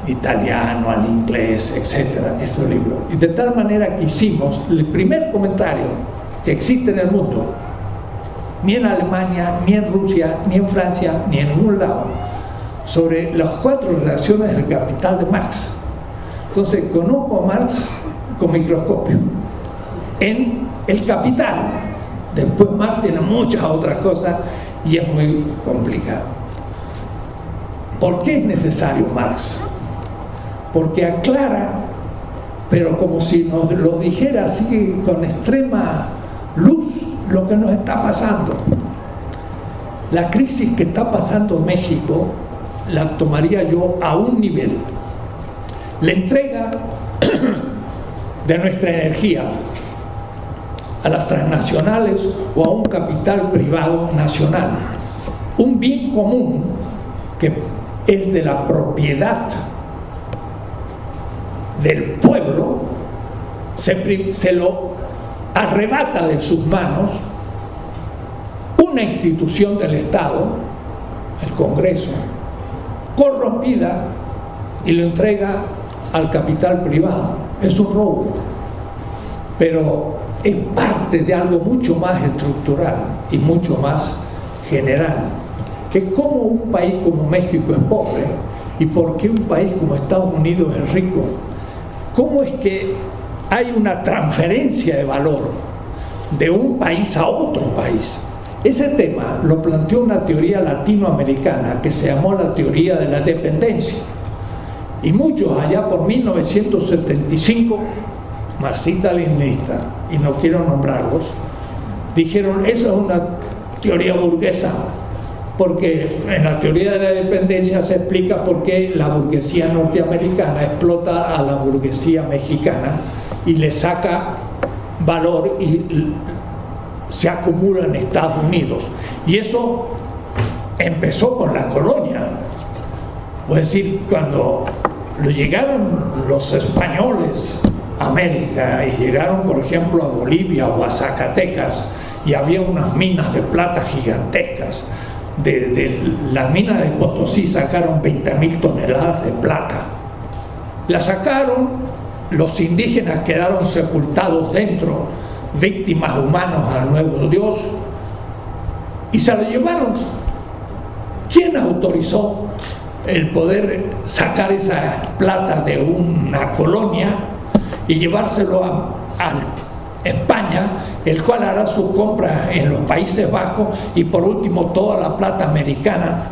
italiano, al inglés, etcétera, estos libros. Y de tal manera que hicimos el primer comentario que existe en el mundo, ni en Alemania, ni en Rusia, ni en Francia, ni en ningún lado, sobre las 4 redacciones del Capital de Marx. Entonces conozco a Marx con microscopio en El Capital. Después Marx tiene muchas otras cosas y es muy complicado. ¿Por qué es necesario Marx? Porque aclara, pero como si nos lo dijera así con extrema luz, lo que nos está pasando. La crisis que está pasando México la tomaría yo a un nivel: la entrega de nuestra energía a las transnacionales o a un capital privado nacional, un bien común que es de la propiedad del pueblo, se lo arrebata de sus manos una institución del Estado, el Congreso, corrompida, y lo entrega al capital privado. Es un robo, pero es parte de algo mucho más estructural y mucho más general, que cómo un país como México es pobre y por qué un país como Estados Unidos es rico. ¿Cómo es que hay una transferencia de valor de un país a otro país? Ese tema lo planteó una teoría latinoamericana que se llamó la teoría de la dependencia. Y muchos allá por 1975, marxista-leninista, y no quiero nombrarlos, dijeron: esa es una teoría burguesa, porque en la teoría de la dependencia se explica por qué la burguesía norteamericana explota a la burguesía mexicana y le saca valor y se acumula en Estados Unidos. Y eso empezó con la colonia. Es decir, cuando llegaron los españoles a América y llegaron, por ejemplo, a Bolivia o a Zacatecas, y había unas minas de plata gigantescas. De las minas de Potosí sacaron 20.000 toneladas de plata. La sacaron, los indígenas quedaron sepultados dentro, víctimas humanas al nuevo Dios, y se lo llevaron. ¿Quién autorizó el poder sacar esa plata de una colonia y llevárselo a España, el cual hará su compra en los Países Bajos, y por último toda la plata americana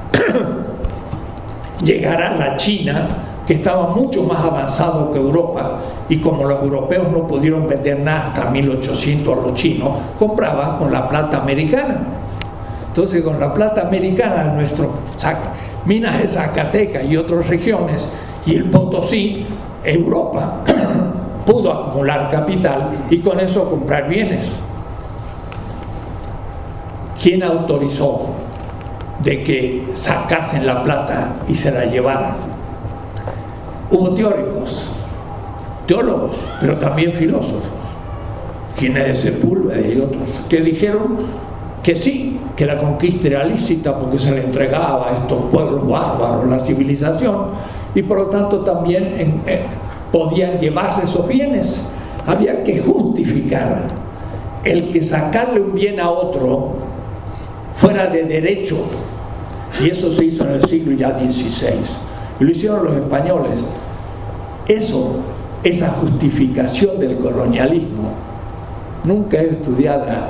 llegará a la China, que estaba mucho más avanzado que Europa, y como los europeos no pudieron vender nada hasta 1800 a los chinos, compraban con la plata americana. Entonces, con la plata americana, nuestras minas de Zacatecas y otras regiones, y el Potosí, Europa pudo acumular capital y con eso comprar bienes. ¿Quién autorizó de que sacasen la plata y se la llevaran? Hubo teólogos, pero también filósofos, Ginés de Sepúlveda y otros, que dijeron que sí, que la conquista era lícita porque se le entregaba a estos pueblos bárbaros la civilización, y por lo tanto también podían llevarse esos bienes. Había que justificar el que sacarle un bien a otro fuera de derecho, y eso se hizo en el siglo ya XVI, y lo hicieron los españoles. Esa justificación del colonialismo nunca es estudiada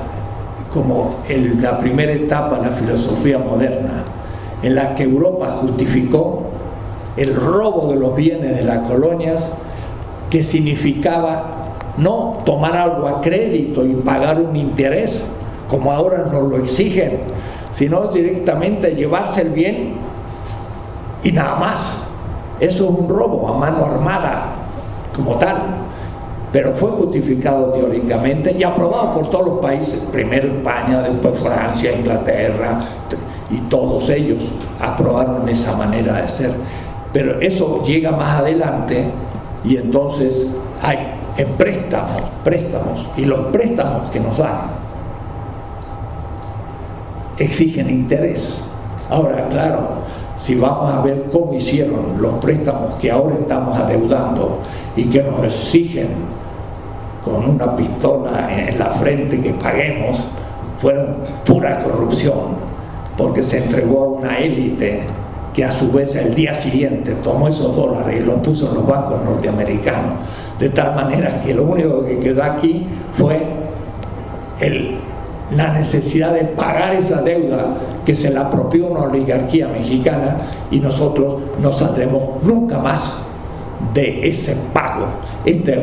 como en la primera etapa de la filosofía moderna, en la que Europa justificó el robo de los bienes de las colonias, que significaba no tomar algo a crédito y pagar un interés, como ahora nos lo exigen, sino directamente llevarse el bien y nada más. Eso es un robo a mano armada como tal, pero fue justificado teóricamente y aprobado por todos los países, primero España, después Francia, Inglaterra, y todos ellos aprobaron esa manera de ser. Pero eso llega más adelante, y entonces hay préstamos, y los préstamos que nos dan exigen interés. Ahora, claro, si vamos a ver cómo hicieron los préstamos que ahora estamos adeudando y que nos exigen con una pistola en la frente que paguemos, fueron pura corrupción, porque se entregó a una élite que a su vez el día siguiente tomó esos dólares y los puso en los bancos norteamericanos, de tal manera que lo único que quedó aquí fue la necesidad de pagar esa deuda que se la apropió una oligarquía mexicana, y nosotros no saldremos nunca más de ese pago.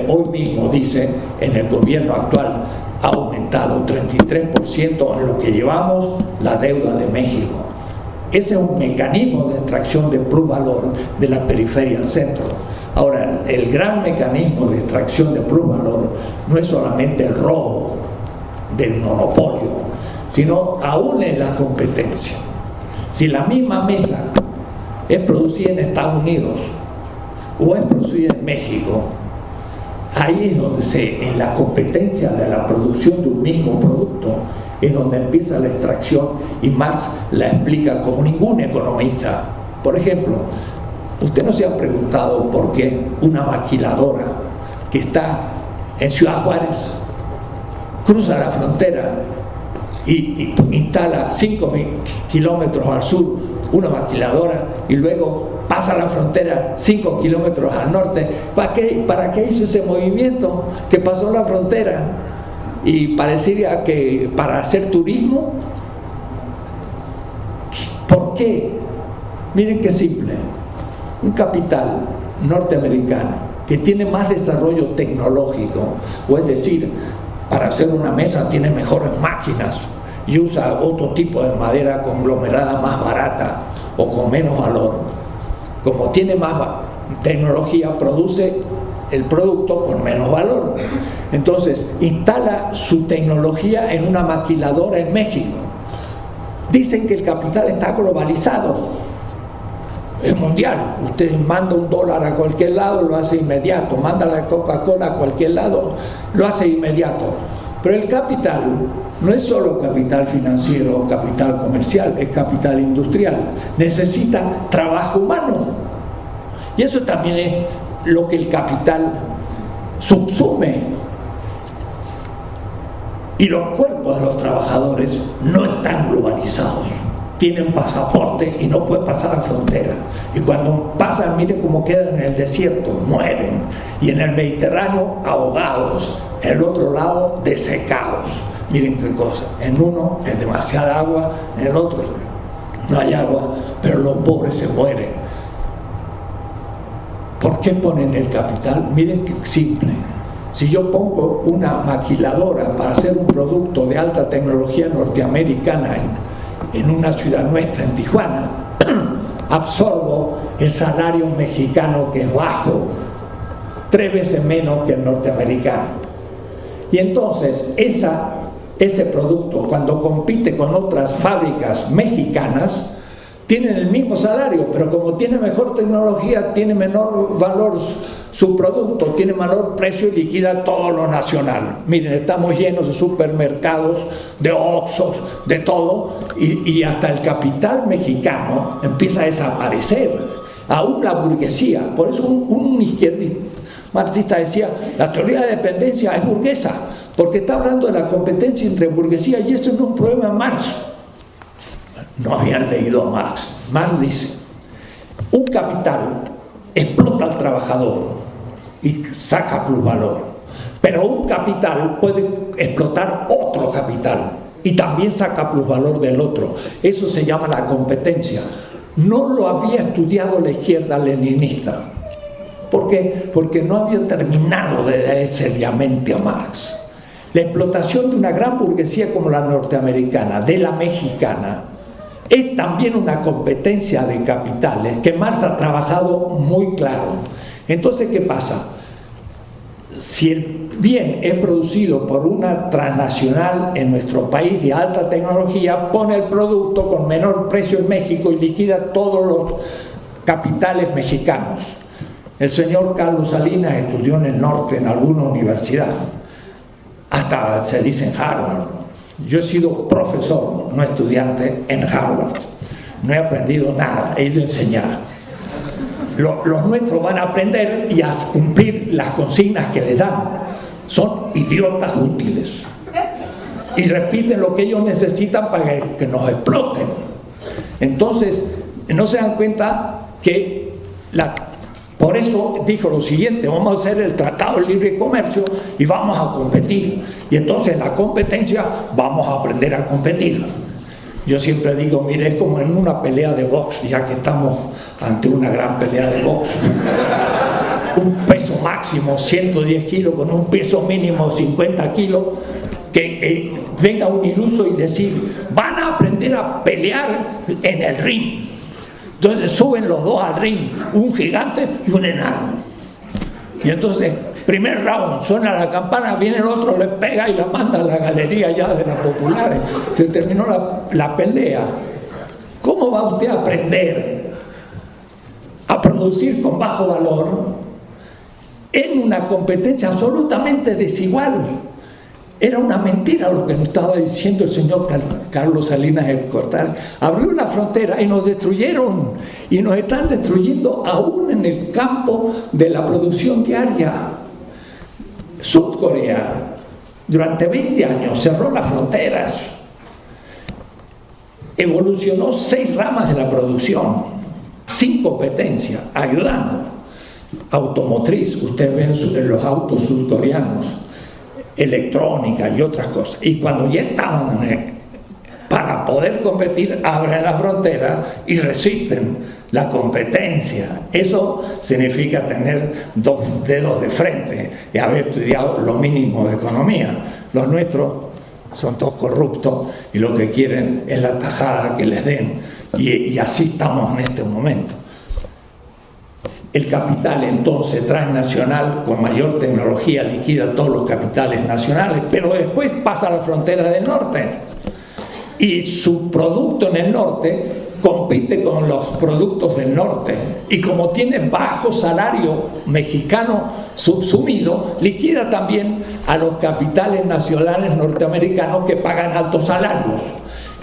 Hoy mismo dice, en el gobierno actual ha aumentado 33% en lo que llevamos la deuda de México. Ese es un mecanismo de extracción de plusvalor de la periferia al centro. Ahora, el gran mecanismo de extracción de plusvalor no es solamente el robo del monopolio, sino aún en la competencia. Si la misma mesa es producida en Estados Unidos o es producida en México, ahí es donde en la competencia de la producción de un mismo producto es donde empieza la extracción, y Marx la explica como ningún economista. Por ejemplo, usted no se ha preguntado por qué una maquiladora que está en Ciudad Juárez cruza la frontera y instala 5 kilómetros al sur una maquiladora, y luego pasa la frontera 5 kilómetros al norte. ¿Para qué hizo ese movimiento? Que pasó la frontera y parecería que para hacer turismo. ¿Por qué? Miren qué simple. Un capital norteamericano que tiene más desarrollo tecnológico, o es decir, para hacer una mesa tiene mejores máquinas y usa otro tipo de madera conglomerada más barata o con menos valor, como tiene más tecnología, produce el producto con menos valor. Entonces, instala su tecnología en una maquiladora en México. Dicen que el capital está globalizado, es mundial. Usted manda $1 a cualquier lado, lo hace inmediato. Manda la Coca-Cola a cualquier lado, lo hace inmediato. Pero el capital no es solo capital financiero o capital comercial, es capital industrial. Necesita trabajo humano. Y eso también es lo que el capital subsume. Y los cuerpos de los trabajadores no están globalizados. Tienen pasaporte y no pueden pasar la frontera. Y cuando pasan, miren cómo quedan en el desierto, mueren. Y en el Mediterráneo, ahogados. En el otro lado, desecados. Miren qué cosa. En uno es demasiada agua, en el otro no hay agua, pero los pobres se mueren. ¿Por qué ponen el capital? Miren qué simple. Si yo pongo una maquiladora para hacer un producto de alta tecnología norteamericana en una ciudad nuestra, en Tijuana, absorbo el salario mexicano, que es bajo, 3 veces menos que el norteamericano. Y entonces ese producto, cuando compite con otras fábricas mexicanas, tienen el mismo salario, pero como tiene mejor tecnología, tiene menor valor su producto, tiene menor precio y liquida todo lo nacional. Miren, estamos llenos de supermercados, de Oxxos, de todo, y hasta el capital mexicano empieza a desaparecer. Aún la burguesía. Por eso un izquierdista marxista decía, la teoría de dependencia es burguesa, porque está hablando de la competencia entre burguesía, y esto no es un problema de Marx. No habían leído a Marx. Marx dice, un capital explota al trabajador y saca plusvalor, pero un capital puede explotar otro capital y también saca plusvalor del otro. Eso se llama la competencia. No lo había estudiado la izquierda leninista. ¿Por qué? Porque no había terminado de leer seriamente a Marx. La explotación de una gran burguesía como la norteamericana, de la mexicana, es también una competencia de capitales que Marx ha trabajado muy claro. Entonces, ¿qué pasa? Si el bien es producido por una transnacional en nuestro país de alta tecnología, pone el producto con menor precio en México y liquida todos los capitales mexicanos. El señor Carlos Salinas estudió en el norte, en alguna universidad, hasta se dice en Harvard. Yo he sido profesor, no estudiante, en Harvard. No he aprendido nada, he ido a enseñar. Los nuestros van a aprender y a cumplir las consignas que les dan. Son idiotas útiles. Y repiten lo que ellos necesitan para que nos exploten. Entonces, no se dan cuenta que por eso dijo lo siguiente: vamos a hacer el Tratado de Libre Comercio y vamos a competir. Y entonces en la competencia vamos a aprender a competir. Yo siempre digo, mire, es como en una pelea de box, ya que estamos ante una gran pelea de box. Un peso máximo 110 kilos con un peso mínimo 50 kilos, que venga un iluso y decir, van a aprender a pelear en el ring. Entonces suben los dos al ring, un gigante y un enano. Y entonces, primer round, suena la campana, viene el otro, le pega y la manda a la galería ya de las populares. Se terminó la pelea. ¿Cómo va usted a aprender a producir con bajo valor en una competencia absolutamente desigual? Era una mentira lo que nos estaba diciendo el señor Carlos Salinas de Gortari. Abrió la frontera y nos destruyeron, y nos están destruyendo aún en el campo de la producción diaria. Sudcorea durante 20 años cerró las fronteras, evolucionó 6 ramas de la producción sin competencia, ayudando. Automotriz, ustedes ven los autos sudcoreanos, electrónica y otras cosas. Y cuando ya estaban para poder competir, abren la frontera y resisten la competencia. Eso significa tener 2 dedos de frente y haber estudiado lo mínimo de economía. Los nuestros son todos corruptos y lo que quieren es la tajada que les den, y así estamos en este momento. el capital entonces transnacional con mayor tecnología liquida todos los capitales nacionales, pero después pasa a la frontera del norte y su producto en el norte compite con los productos del norte, y como tiene bajo salario mexicano subsumido, liquida también a los capitales nacionales norteamericanos que pagan altos salarios.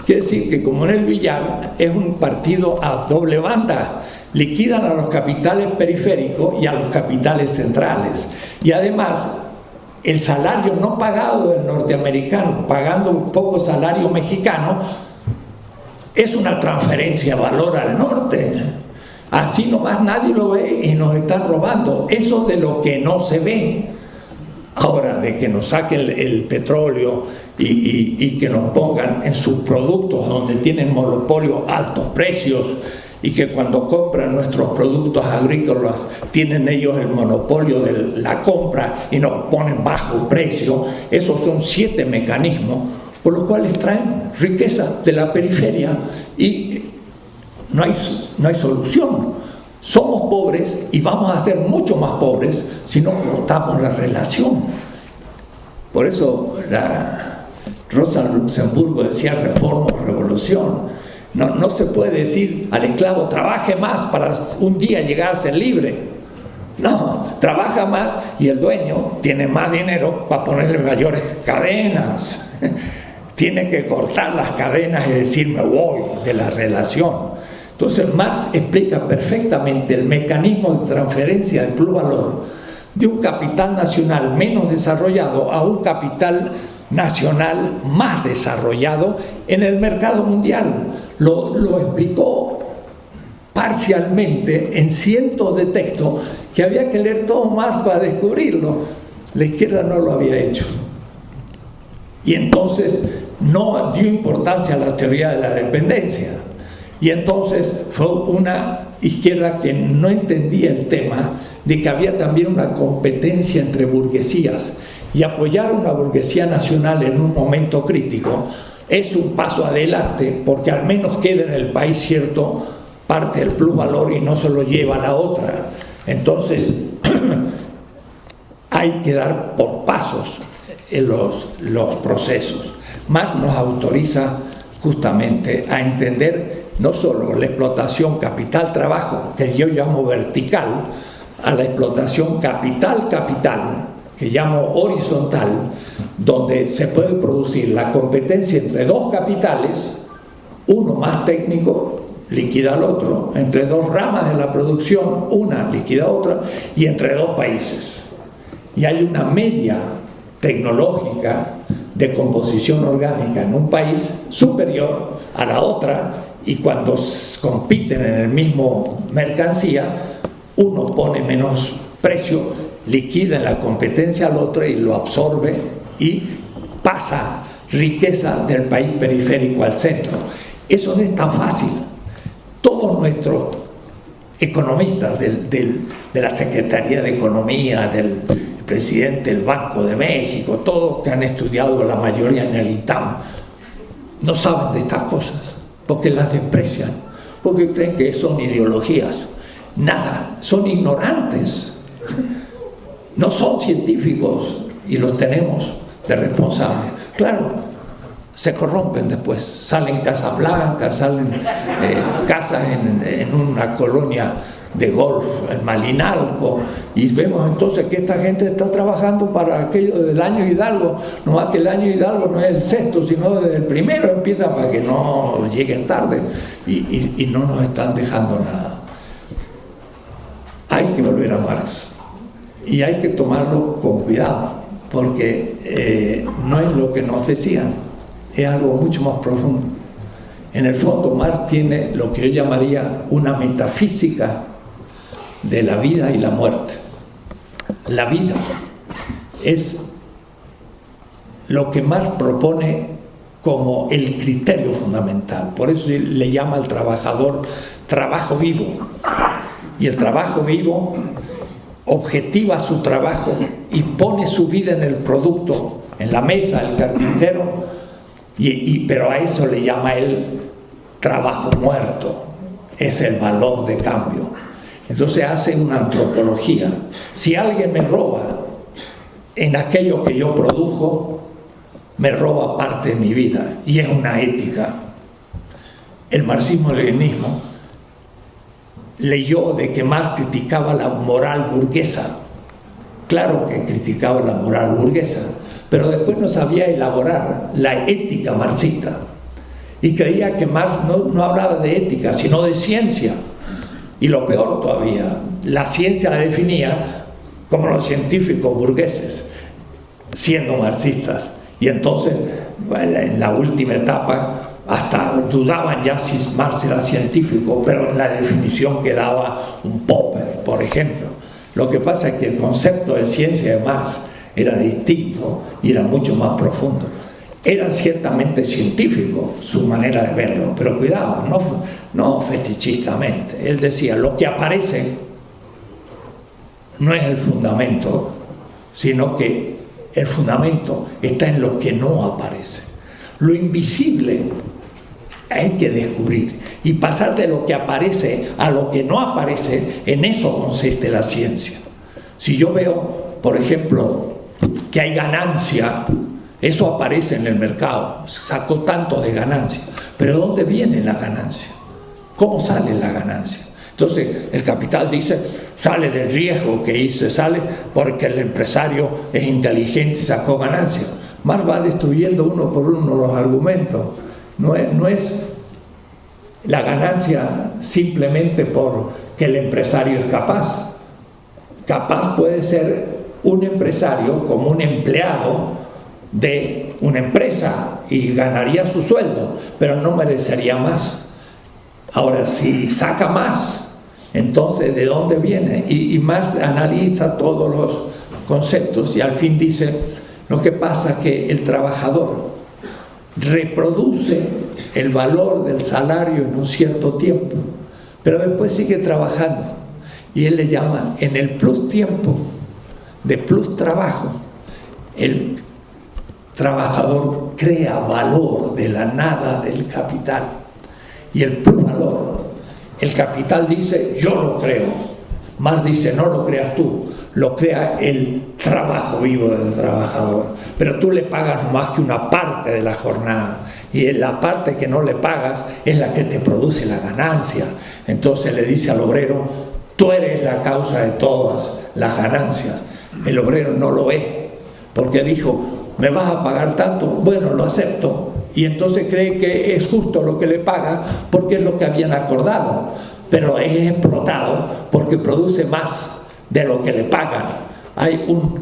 Quiere decir que, como en el billar es un partido a doble banda, liquidan a los capitales periféricos y a los capitales centrales, y además el salario no pagado del norteamericano pagando un poco salario mexicano es una transferencia de valor al norte. Así nomás nadie lo ve y nos están robando. Eso de lo que no se ve. Ahora, de que nos saquen el petróleo y que nos pongan en sus productos donde tienen monopolio altos precios, y que cuando compran nuestros productos agrícolas tienen ellos el monopolio de la compra y nos ponen bajo precio. Esos son 7 mecanismos por los cuales traen riqueza de la periferia y no hay solución. Somos pobres y vamos a ser mucho más pobres si no cortamos la relación. Por eso Rosa Luxemburgo decía reforma o revolución. No se puede decir al esclavo trabaje más para un día llegar a ser libre. No, trabaja más y el dueño tiene más dinero para ponerle mayores cadenas. Tiene que cortar las cadenas y decir me voy de la relación. Entonces Marx explica perfectamente el mecanismo de transferencia de plusvalor de un capital nacional menos desarrollado a un capital nacional más desarrollado en el mercado mundial. Lo explicó parcialmente en cientos de textos que había que leer todo Marx para descubrirlo. La izquierda no lo había hecho. Y entonces no dio importancia a la teoría de la dependencia. Y entonces fue una izquierda que no entendía el tema de que había también una competencia entre burguesías, y apoyar una burguesía nacional en un momento crítico es un paso adelante, porque al menos queda en el país cierto parte del plusvalor y no se lo lleva a la otra. Entonces hay que dar por pasos en los procesos. Marx nos autoriza justamente a entender no solo la explotación capital-trabajo, que yo llamo vertical, a la explotación capital-capital, que llamo horizontal, donde se puede producir la competencia entre dos capitales, uno más técnico liquida al otro, entre dos ramas de la producción, una liquida a otra, y entre dos países. Y hay una media tecnológica de composición orgánica en un país superior a la otra, y cuando compiten en el mismo mercancía, uno pone menos precio, liquida en la competencia al otro y lo absorbe y pasa riqueza del país periférico al centro. Eso no es tan fácil. Todos nuestros economistas de la Secretaría de Economía, del presidente del Banco de México, todos que han estudiado la mayoría en el ITAM, no saben de estas cosas, porque las desprecian, porque creen que son ideologías. Nada, son ignorantes. No son científicos y los tenemos de responsables. Claro, se corrompen después. Salen casas blancas, salen casas en una colonia de golf, en Malinalco, y vemos entonces que esta gente está trabajando para aquello del año Hidalgo. No más que el año Hidalgo no es el sexto, sino desde el primero empieza, para que no lleguen tarde, y no nos están dejando nada. Hay que volver a Marx. Y hay que tomarlo con cuidado, porque no es lo que nos decían, es algo mucho más profundo. En el fondo, Marx tiene lo que yo llamaría una metafísica de la vida y la muerte. La vida es lo que Marx propone como el criterio fundamental. Por eso le llama al trabajador trabajo vivo. Y el trabajo vivo objetiva su trabajo y pone su vida en el producto, en la mesa del carpintero, pero a eso le llama él trabajo muerto. Es el valor de cambio. Entonces hace una antropología. Si alguien me roba en aquello que yo produjo, me roba parte de mi vida, y es una ética. El marxismo-leninismo leyó de que Marx criticaba la moral burguesa. Claro que criticaba la moral burguesa, pero después no sabía elaborar la ética marxista, y creía que Marx no hablaba de ética, sino de ciencia. Y lo peor todavía, la ciencia la definía como los científicos burgueses, siendo marxistas. Y entonces, bueno, en la última etapa, hasta dudaban ya si Marx era científico, pero en la definición que daba un Popper, por ejemplo. Lo que pasa es que el concepto de ciencia de Marx era distinto y era mucho más profundo. Era ciertamente científico su manera de verlo, pero cuidado, no fetichistamente. Él decía, lo que aparece no es el fundamento, sino que el fundamento está en lo que no aparece. Lo invisible hay que descubrir, y pasar de lo que aparece a lo que no aparece, en eso consiste la ciencia. Si yo veo, por ejemplo, que hay ganancia, eso aparece en el mercado, sacó tanto de ganancia, pero ¿dónde viene la ganancia? ¿Cómo sale la ganancia? Entonces el capital dice, sale del riesgo que hice, sale porque el empresario es inteligente y sacó ganancia. Marx va destruyendo uno por uno los argumentos. No es la ganancia simplemente porque el empresario es capaz. Capaz puede ser un empresario como un empleado de una empresa y ganaría su sueldo, pero no merecería más. Ahora, si saca más, entonces ¿de dónde viene? Y Marx analiza todos los conceptos y al fin dice, lo que pasa es que el trabajador reproduce el valor del salario en un cierto tiempo, pero después sigue trabajando, y él le llama, en el plus tiempo de plus trabajo, el trabajador crea valor de la nada del capital, y el plus valor, el capital dice yo lo creo, Marx dice no lo creas tú, lo crea el trabajo vivo del trabajador, pero tú le pagas más que una parte de la jornada, y la parte que no le pagas es la que te produce la ganancia. Entonces le dice al obrero, tú eres la causa de todas las ganancias. El obrero no lo ve, porque dijo, ¿me vas a pagar tanto? Bueno, lo acepto. Y entonces cree que es justo lo que le paga, porque es lo que habían acordado, pero es explotado porque produce más de lo que le pagan. Hay una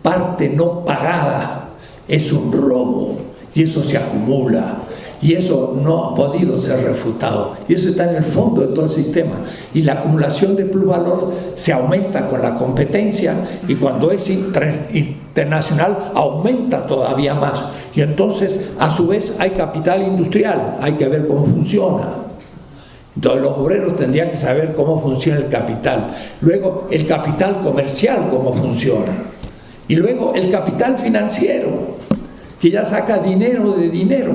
parte no pagada, es un robo, y eso se acumula, y eso no ha podido ser refutado, y eso está en el fondo de todo el sistema. Y la acumulación de plusvalor se aumenta con la competencia, y cuando es internacional aumenta todavía más, y entonces a su vez hay capital industrial, hay que ver cómo funciona. Entonces los obreros tendrían que saber cómo funciona el capital, luego el capital comercial cómo funciona, y luego el capital financiero, que ya saca dinero de dinero,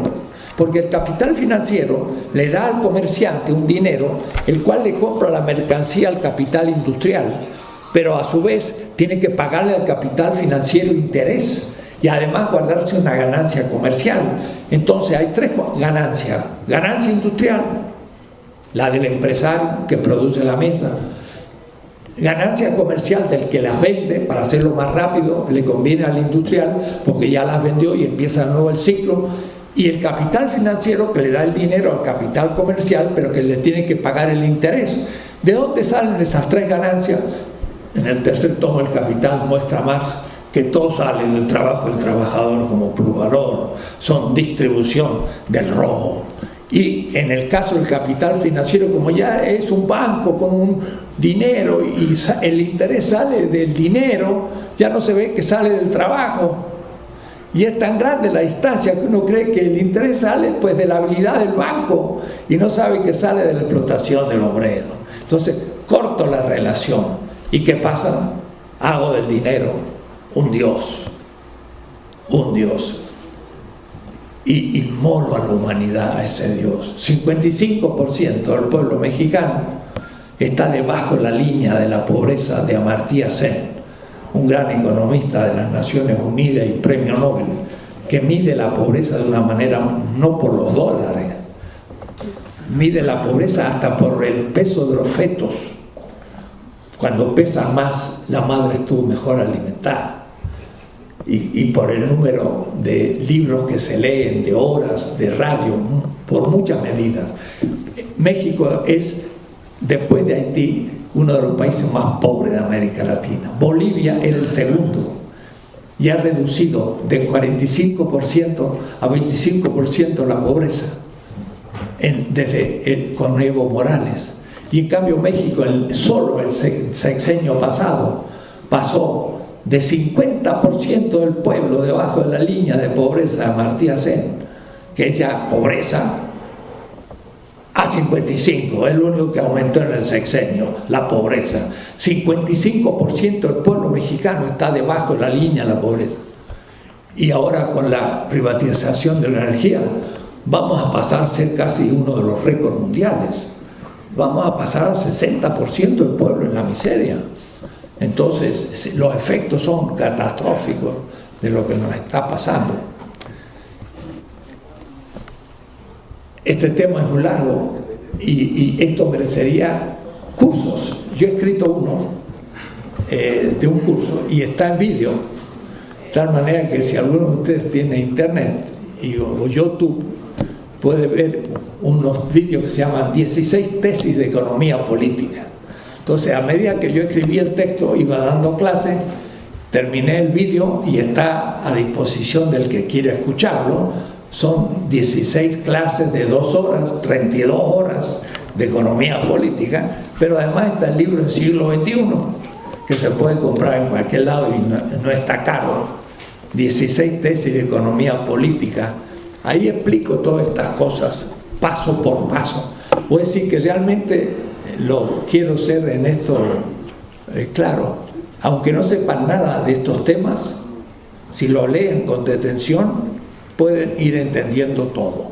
porque el capital financiero le da al comerciante un dinero, el cual le compra la mercancía al capital industrial, pero a su vez tiene que pagarle al capital financiero interés, y además guardarse una ganancia comercial. Entonces hay tres ganancias: ganancia industrial, la del empresario que produce la mesa; ganancia comercial del que las vende, para hacerlo más rápido le conviene al industrial porque ya las vendió y empieza de nuevo el ciclo; y el capital financiero, que le da el dinero al capital comercial pero que le tiene que pagar el interés. ¿De dónde salen esas tres ganancias? En el tercer tomo del Capital muestra Marx que todo sale del trabajo del trabajador como plusvalor, son distribución del robo. Y en el caso del capital financiero, como ya es un banco con un dinero y el interés sale del dinero, ya no se ve que sale del trabajo. Y es tan grande la distancia que uno cree que el interés sale pues de la habilidad del banco y no sabe que sale de la explotación del obrero. Entonces corto la relación. ¿Y qué pasa? Hago del dinero un dios. Un dios. Y inmolo a la humanidad a ese Dios. 55% del pueblo mexicano está debajo de la línea de la pobreza de Amartya Sen, un gran economista de las Naciones Unidas y premio Nobel, que mide la pobreza de una manera no por los dólares, mide la pobreza hasta por el peso de los fetos. Cuando pesa más, la madre estuvo mejor alimentada. Y por el número de libros que se leen, de horas, de radio, por muchas medidas. México es, después de Haití, uno de los países más pobres de América Latina. Bolivia era el segundo y ha reducido de 45% a 25% la pobreza con Evo Morales. Y en cambio México, solo el sexenio pasado, pasó de 50% del pueblo debajo de la línea de pobreza de Amartya Sen, que es ya pobreza, a 55%, es lo único que aumentó en el sexenio, la pobreza. 55% del pueblo mexicano está debajo de la línea de la pobreza. Y ahora con la privatización de la energía, vamos a pasar a ser casi uno de los récords mundiales. Vamos a pasar al 60% del pueblo en la miseria. Entonces, los efectos son catastróficos de lo que nos está pasando. Este tema es muy largo y esto merecería cursos. Yo he escrito uno de un curso y está en vídeo, de tal manera que si alguno de ustedes tiene internet o YouTube, puede ver unos vídeos que se llaman 16 tesis de economía política. Entonces, a medida que yo escribí el texto, iba dando clases, terminé el vídeo y está a disposición del que quiera escucharlo. Son 16 clases de 2 horas, 32 horas de economía política, pero además está el libro del siglo XXI, que se puede comprar en cualquier lado y no está caro. 16 tesis de economía política. Ahí explico todas estas cosas, paso por paso. Voy a decir que realmente lo quiero ser en esto claro. Aunque no sepan nada de estos temas, si lo leen con detención, pueden ir entendiendo todo.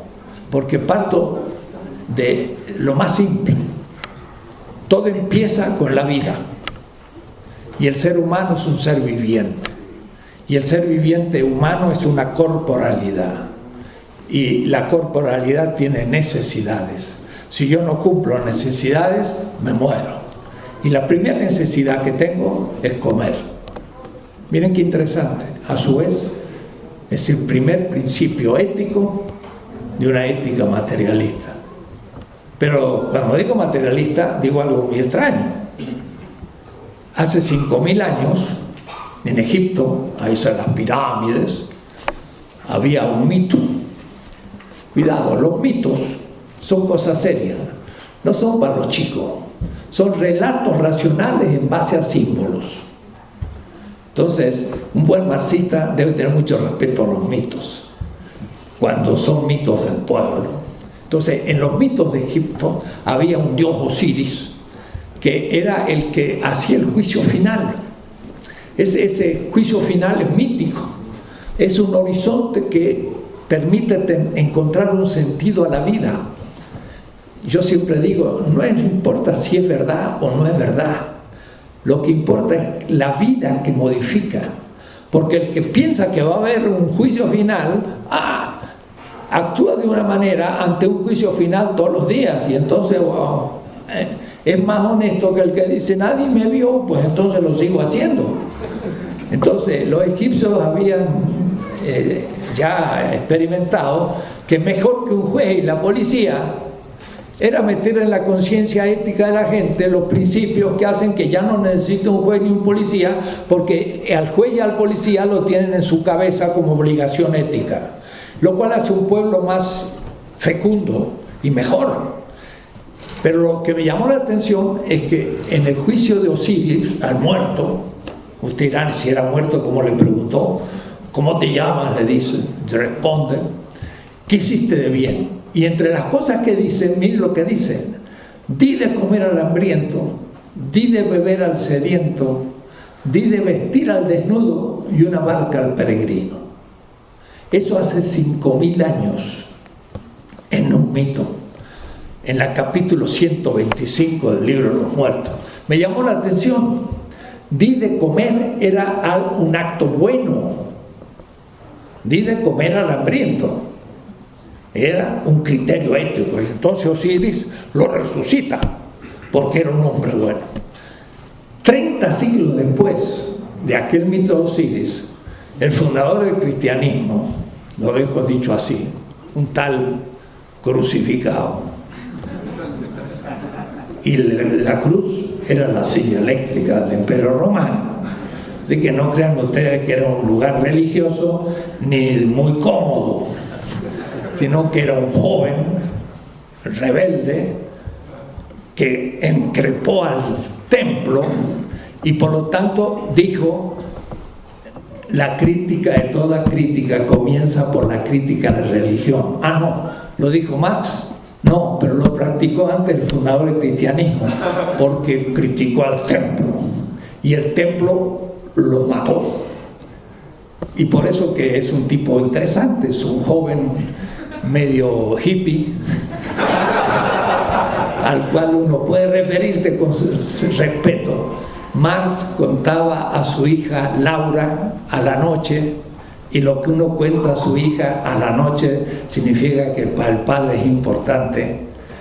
Porque parto de lo más simple. Todo empieza con la vida. Y el ser humano es un ser viviente. Y el ser viviente humano es una corporalidad. Y la corporalidad tiene necesidades. Si yo no cumplo necesidades, me muero. Y la primera necesidad que tengo es comer. Miren qué interesante. A su vez, es el primer principio ético de una ética materialista. Pero cuando digo materialista, digo algo muy extraño. Hace 5.000 años, en Egipto, ahí son las pirámides, había un mito. Cuidado, los mitos son cosas serias, no son para los chicos, son relatos racionales en base a símbolos. Entonces, un buen marxista debe tener mucho respeto a los mitos, cuando son mitos del pueblo. Entonces, en los mitos de Egipto había un dios Osiris, que era el que hacía el juicio final. Ese juicio final es mítico, es un horizonte que permite encontrar un sentido a la vida. Yo siempre digo, no importa si es verdad o no es verdad, lo que importa es la vida que modifica, porque el que piensa que va a haber un juicio final, actúa de una manera ante un juicio final todos los días, y entonces es más honesto que el que dice nadie me vio, pues entonces lo sigo haciendo. Entonces los egipcios habían ya experimentado que mejor que un juez y la policía era meter en la conciencia ética de la gente los principios que hacen que ya no necesita un juez ni un policía, porque al juez y al policía lo tienen en su cabeza como obligación ética, lo cual hace un pueblo más fecundo y mejor. Pero lo que me llamó la atención es que en el juicio de Osiris al muerto, usted dirá, si era muerto, ¿cómo le preguntó? ¿Cómo te llamas? Le dice, responde, ¿qué hiciste de bien? Y entre las cosas que dicen, miren lo que dicen: di de comer al hambriento, di de beber al sediento, di de vestir al desnudo y una barca al peregrino. Eso hace 5.000 años en un mito. en el capítulo 125 del libro de los muertos. Me llamó la atención. Di de comer era un acto bueno. Di de comer al hambriento. Era un criterio ético. Y entonces Osiris lo resucita porque era un hombre bueno. 30 siglos después de aquel mito de Osiris, el fundador del cristianismo, lo dejo dicho así, un tal crucificado. Y la cruz era la silla eléctrica del Imperio Romano. Así que no crean ustedes que era un lugar religioso ni muy cómodo, sino que era un joven rebelde que increpó al templo y por lo tanto dijo: la crítica de toda crítica comienza por la crítica de religión. Ah, no, lo dijo Marx. No, pero lo practicó antes el fundador del cristianismo, porque criticó al templo y el templo lo mató. Y por eso que es un tipo interesante, es un joven medio hippie al cual uno puede referirse con respeto. Marx contaba a su hija Laura a la noche, y lo que uno cuenta a su hija a la noche significa que para el padre es importante.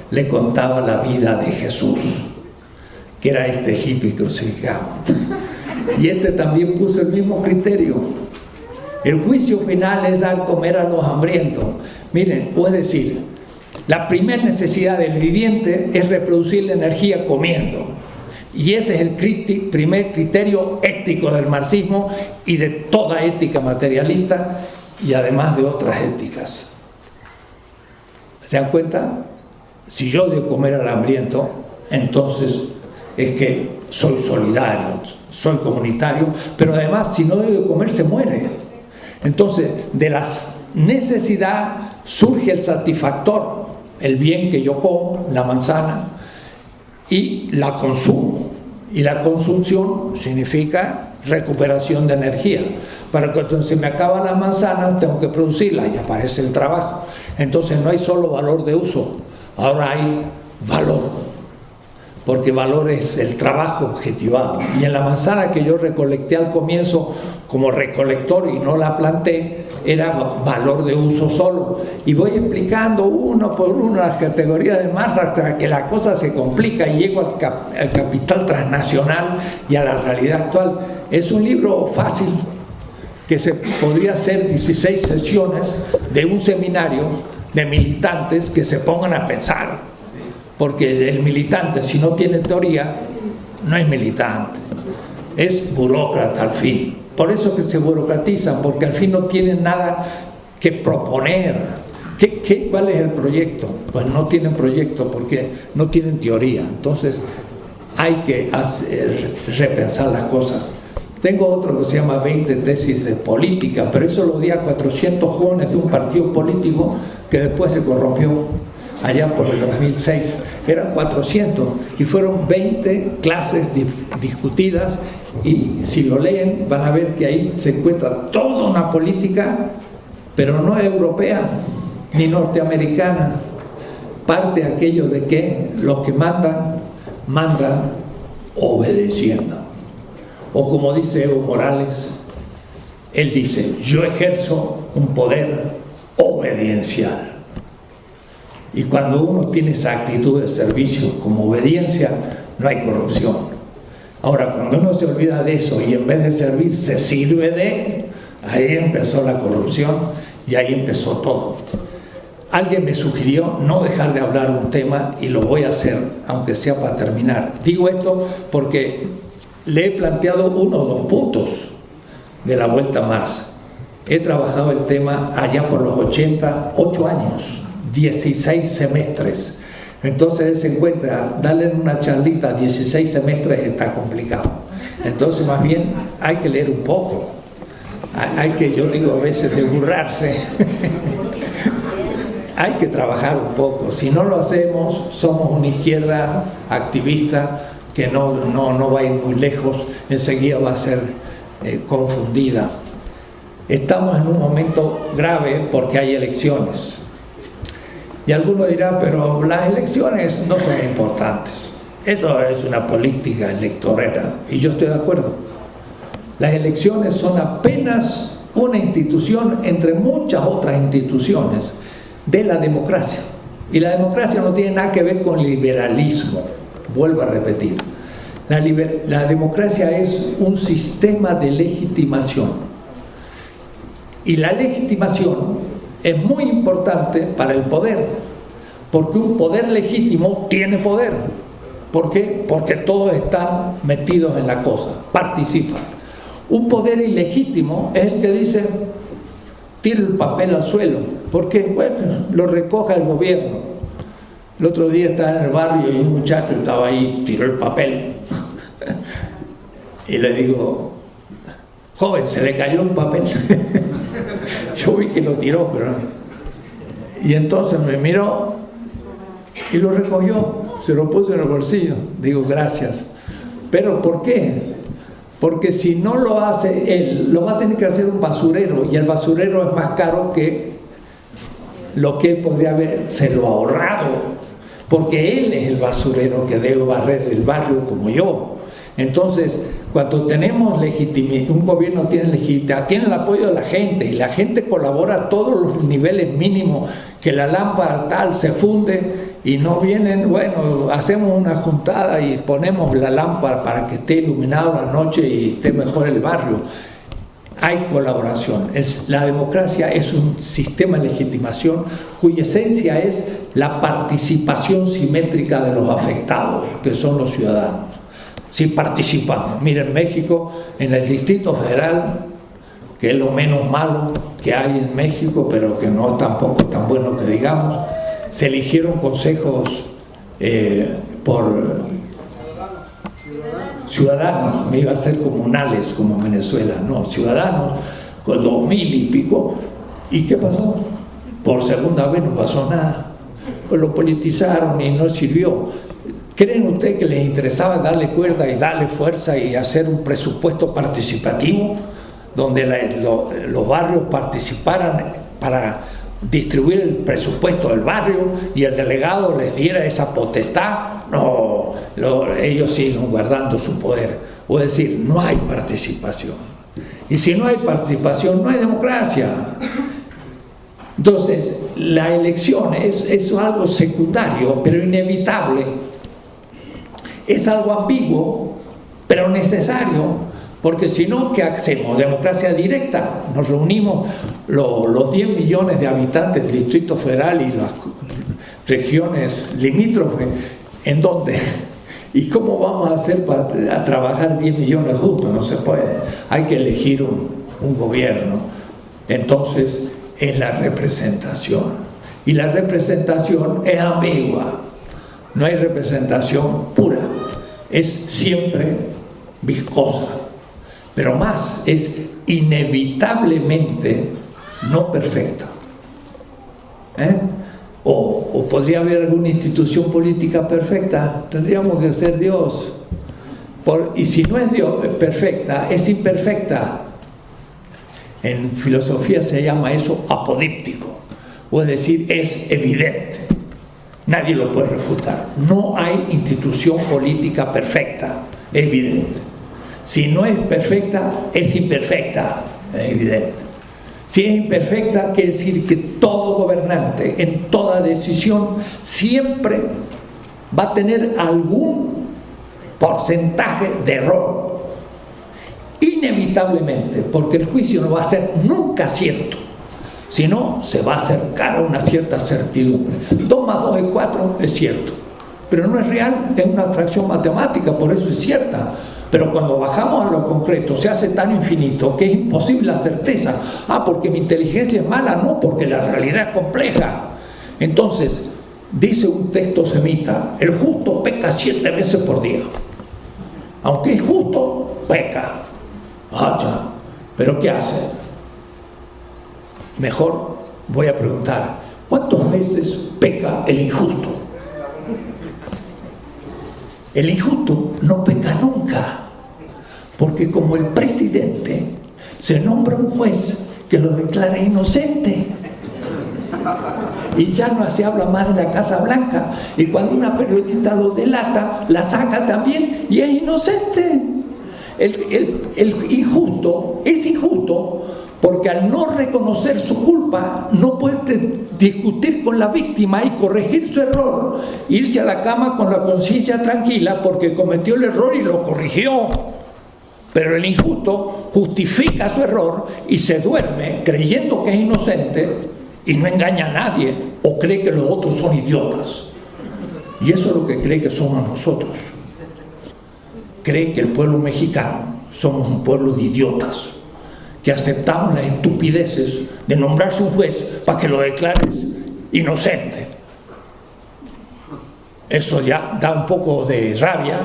Le contaba la vida de Jesús, que era este hippie crucificado. Y este también puso el mismo criterio. El juicio final es dar comer a los hambrientos. Miren, es decir, la primera necesidad del viviente es reproducir la energía comiendo. Y ese es el primer criterio ético del marxismo y de toda ética materialista, y además de otras éticas. ¿Se dan cuenta? Si yo doy comer al hambriento, entonces es que soy solidario, soy comunitario, pero además si no doy de comer se muere. Entonces, de la necesidad surge el satisfactor, el bien que yo como, la manzana, y la consumo. Y la consumición significa recuperación de energía. Para que entonces se me acaban las manzanas, tengo que producirlas y aparece el trabajo. Entonces no hay solo valor de uso, ahora hay valor, porque valor es el trabajo objetivado. Y en la manzana que yo recolecté al comienzo como recolector y no la planté, era valor de uso solo. Y voy explicando uno por uno las categorías de Marx hasta que la cosa se complica y llego al capital transnacional y a la realidad actual. Es un libro fácil, que se podría hacer 16 sesiones de un seminario de militantes que se pongan a pensar, porque el militante, si no tiene teoría, no es militante, es burócrata al fin. Por eso que se burocratizan, porque al fin no tienen nada que proponer. ¿Cuál es el proyecto? Pues no tienen proyecto porque no tienen teoría. Entonces hay que repensar las cosas. Tengo otro que se llama 20 tesis de política, pero eso lo di a 400 jóvenes de un partido político que después se corrompió allá por el 2006. Eran 400 y fueron 20 clases discutidas, y si lo leen van a ver que ahí se encuentra toda una política, pero no europea ni norteamericana. Parte de aquello de que los que mandan obedeciendo. O como dice Evo Morales, él dice: yo ejerzo un poder obediencial. Y cuando uno tiene esa actitud de servicio como obediencia, no hay corrupción. Ahora, cuando uno se olvida de eso y en vez de servir se sirve de, ahí empezó la corrupción y ahí empezó todo. Alguien me sugirió no dejar de hablar un tema y lo voy a hacer, aunque sea para terminar. Digo esto porque le he planteado 1 o 2 puntos de la Vuelta a Marx. He trabajado el tema allá por los 80, 8 años, 16 semestres. Entonces se encuentra, darle una charlita a 16 semestres está complicado. Entonces más bien hay que leer un poco. Hay que, yo digo a veces, de burlarse. Hay que trabajar un poco. Si no lo hacemos, somos una izquierda activista que no va a ir muy lejos, enseguida va a ser confundida. Estamos en un momento grave porque hay elecciones. Y alguno dirá, pero las elecciones no son importantes. Eso es una política electorera, y yo estoy de acuerdo. Las elecciones son apenas una institución entre muchas otras instituciones de la democracia. Y la democracia no tiene nada que ver con liberalismo, vuelvo a repetir. La democracia es un sistema de legitimación. Y la legitimación es muy importante para el poder, porque un poder legítimo tiene poder. ¿Por qué? Porque todos están metidos en la cosa, participan. Un poder ilegítimo es el que dice, tira el papel al suelo. ¿Por qué? Bueno, lo recoge el gobierno. El otro día estaba en el barrio y un muchacho estaba ahí, tiró el papel. Y le digo, joven, ¿se le cayó un papel? Yo vi que lo tiró, pero... Y entonces me miró y lo recogió, se lo puso en el bolsillo. Digo, gracias. ¿Pero por qué? Porque si no lo hace él, lo va a tener que hacer un basurero, y el basurero es más caro que lo que él podría haberse lo ahorrado, porque él es el basurero que debe barrer el barrio como yo. Entonces, cuando tenemos legitimidad, un gobierno tiene legitimidad, tiene el apoyo de la gente, y la gente colabora a todos los niveles mínimos, que la lámpara tal se funde y no vienen, bueno, hacemos una juntada y ponemos la lámpara para que esté iluminado la noche y esté mejor el barrio. Hay colaboración. La democracia es un sistema de legitimación cuya esencia es la participación simétrica de los afectados, que son los ciudadanos. Si participamos, miren, México, en el Distrito Federal, que es lo menos malo que hay en México, pero que no tampoco tan bueno que digamos, se eligieron consejos por ciudadanos, me iba a ser comunales como Venezuela, no, ciudadanos, con 2000 y pico. ¿Y qué pasó? Por segunda vez no pasó nada, pues lo politizaron y no sirvió. ¿Creen ustedes que les interesaba darle cuerda y darle fuerza y hacer un presupuesto participativo donde los barrios participaran para distribuir el presupuesto del barrio y el delegado les diera esa potestad? No, ellos siguen guardando su poder. Es decir, no hay participación. Y si no hay participación, no hay democracia. Entonces, la elección es algo secundario, pero inevitable. Es algo ambiguo, pero necesario, porque si no, ¿qué hacemos? Democracia directa. Nos reunimos los 10 millones de habitantes del Distrito Federal y las regiones limítrofes, ¿en dónde? ¿Y cómo vamos a hacer para trabajar 10 millones juntos? No se puede. Hay que elegir un gobierno. Entonces, es la representación. Y la representación es ambigua. No hay representación pura, es siempre viscosa, pero más, es inevitablemente no perfecta. O podría haber alguna institución política perfecta, tendríamos que ser Dios. Y si no es Dios perfecta, es imperfecta. En filosofía se llama eso apodíptico, o es decir, es evidente. Nadie lo puede refutar. No hay institución política perfecta, es evidente. Si no es perfecta, es imperfecta, es evidente. Si es imperfecta, quiere decir que todo gobernante, en toda decisión, siempre va a tener algún porcentaje de error. Inevitablemente, porque el juicio no va a ser nunca cierto. Si no, se va a acercar a una cierta certidumbre. 2 más 2 es 4, es cierto. Pero no es real, es una abstracción matemática, por eso es cierta. Pero cuando bajamos a lo concreto, se hace tan infinito que es imposible la certeza. Porque mi inteligencia es mala, no, porque la realidad es compleja. Entonces, dice un texto semita, el justo peca 7 veces por día. Aunque es justo, peca. ¿Pero qué hace? Mejor voy a preguntar, ¿cuántas veces peca el injusto? El injusto no peca nunca, porque como el presidente se nombra un juez que lo declara inocente. Y ya no se habla más de la Casa Blanca. Y cuando una periodista lo delata, la saca también y es inocente. El injusto es injusto porque al no reconocer su culpa no puede discutir con la víctima y corregir su error, irse a la cama con la conciencia tranquila porque cometió el error y lo corrigió. Pero el injusto justifica su error y se duerme creyendo que es inocente y no engaña a nadie o cree que los otros son idiotas. Y eso es lo que cree que somos nosotros. Cree que el pueblo mexicano somos un pueblo de idiotas que aceptamos las estupideces de nombrarse un juez para que lo declares inocente. Eso ya da un poco de rabia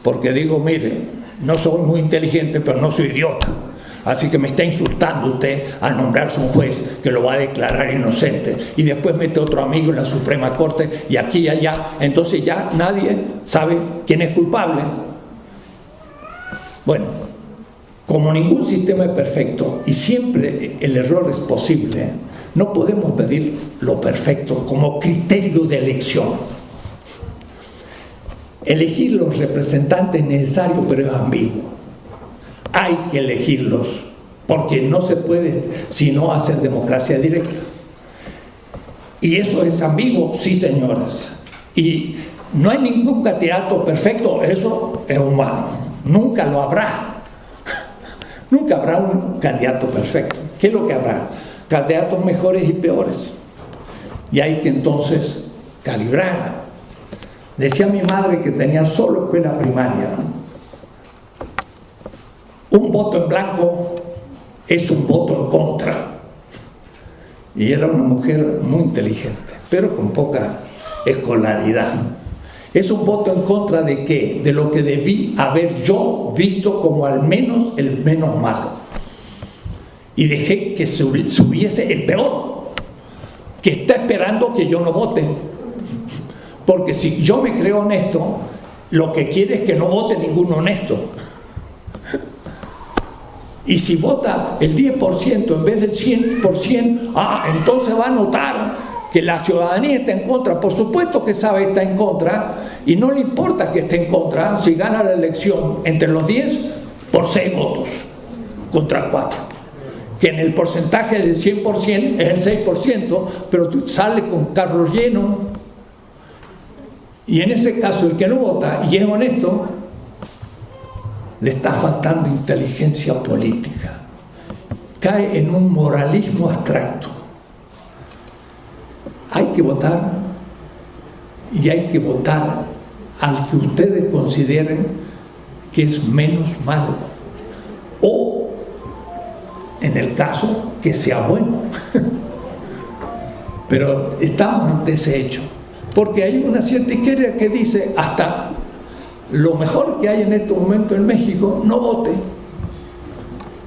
porque digo, mire, no soy muy inteligente, pero no soy idiota. Así que me está insultando usted al nombrarse un juez que lo va a declarar inocente. Y después mete otro amigo en la Suprema Corte y aquí y allá. Entonces ya nadie sabe quién es culpable. Bueno, como ningún sistema es perfecto y siempre el error es posible, no podemos pedir lo perfecto como criterio de elección. Elegir los representantes es necesario, pero es ambiguo. Hay que elegirlos, porque no se puede sino hacer democracia directa. Y eso es ambiguo, sí, señores. Y no hay ningún candidato perfecto, eso es humano. Nunca lo habrá. Nunca habrá un candidato perfecto. ¿Qué es lo que habrá? Candidatos mejores y peores. Y hay que entonces calibrar. Decía mi madre que tenía solo escuela primaria. Un voto en blanco es un voto en contra. Y era una mujer muy inteligente, pero con poca escolaridad. Es un voto en contra de ¿qué? De lo que debí haber yo visto como al menos el menos malo. Y dejé que subiese el peor, que está esperando que yo no vote. Porque si yo me creo honesto, lo que quiere es que no vote ningún honesto. Y si vota el 10% en vez del 100%, entonces va a notar que la ciudadanía está en contra. Por supuesto que sabe que está en contra y no le importa que esté en contra si gana la elección entre los 10 por 6 votos contra 4. Que en el porcentaje del 100% es el 6%, pero sale con carros llenos. Y en ese caso el que no vota y es honesto, le está faltando inteligencia política. Cae en un moralismo abstracto. Hay que votar y hay que votar al que ustedes consideren que es menos malo o, en el caso, que sea bueno. Pero estamos ante ese hecho, porque hay una cierta izquierda que dice hasta lo mejor que hay en este momento en México, no vote.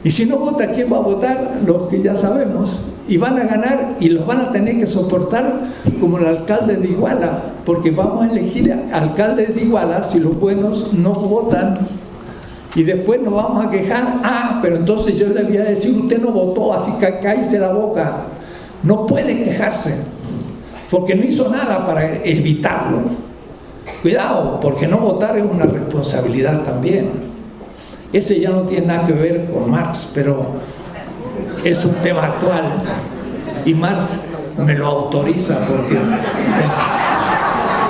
Y si no vota, ¿quién va a votar? Los que ya sabemos. Y van a ganar y los van a tener que soportar como el alcalde de Iguala, porque vamos a elegir alcaldes de Iguala si los buenos no votan. Y después nos vamos a quejar, pero entonces yo le voy a decir, usted no votó, así que cállese la boca. No puede quejarse, porque no hizo nada para evitarlo. Cuidado, porque no votar es una responsabilidad también. Ese ya no tiene nada que ver con Marx, pero es un tema actual y Marx me lo autoriza porque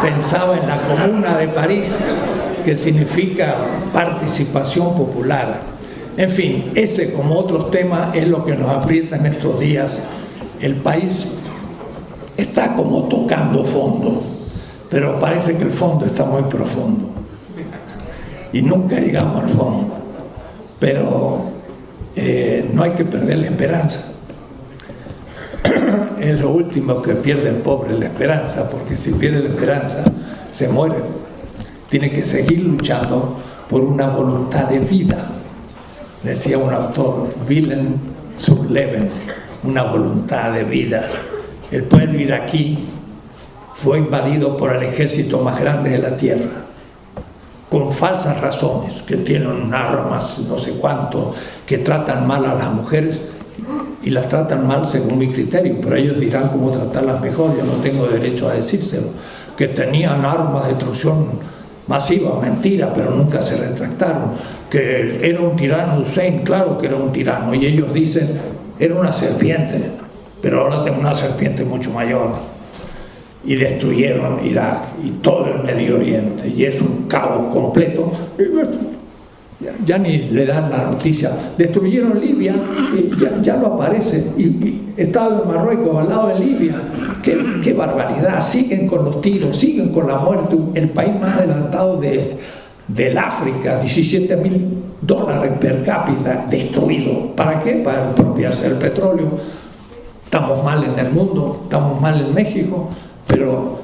pensaba en la Comuna de París, que significa participación popular. En fin, ese como otros temas es lo que nos aprieta en estos días. El país está como tocando fondo, pero parece que el fondo está muy profundo y nunca llegamos al fondo. Pero no hay que perder la esperanza. Es lo último que pierde el pobre, la esperanza, porque si pierde la esperanza se muere. Tiene que seguir luchando por una voluntad de vida. Decía un autor, Wilhelm zum Leben, una voluntad de vida. El pueblo iraquí fue invadido por el ejército más grande de la tierra, con falsas razones, que tienen armas, no sé cuánto, que tratan mal a las mujeres, y las tratan mal según mi criterio, pero ellos dirán cómo tratarlas mejor, yo no tengo derecho a decírselo. Que tenían armas de destrucción masiva, mentira, pero nunca se retractaron. Que era un tirano Hussein, claro que era un tirano, y ellos dicen, era una serpiente, pero ahora tengo una serpiente mucho mayor. Y destruyeron Irak y todo el Medio Oriente, y es un caos completo. Ya ni le dan la noticia. Destruyeron Libia, y ya no aparece. Y estaba en Marruecos, al lado de Libia. ¡Qué barbaridad! Siguen con los tiros, siguen con la muerte. El país más adelantado del África, $17.000 per cápita destruido. ¿Para qué? Para apropiarse del petróleo. Estamos mal en el mundo, estamos mal en México, pero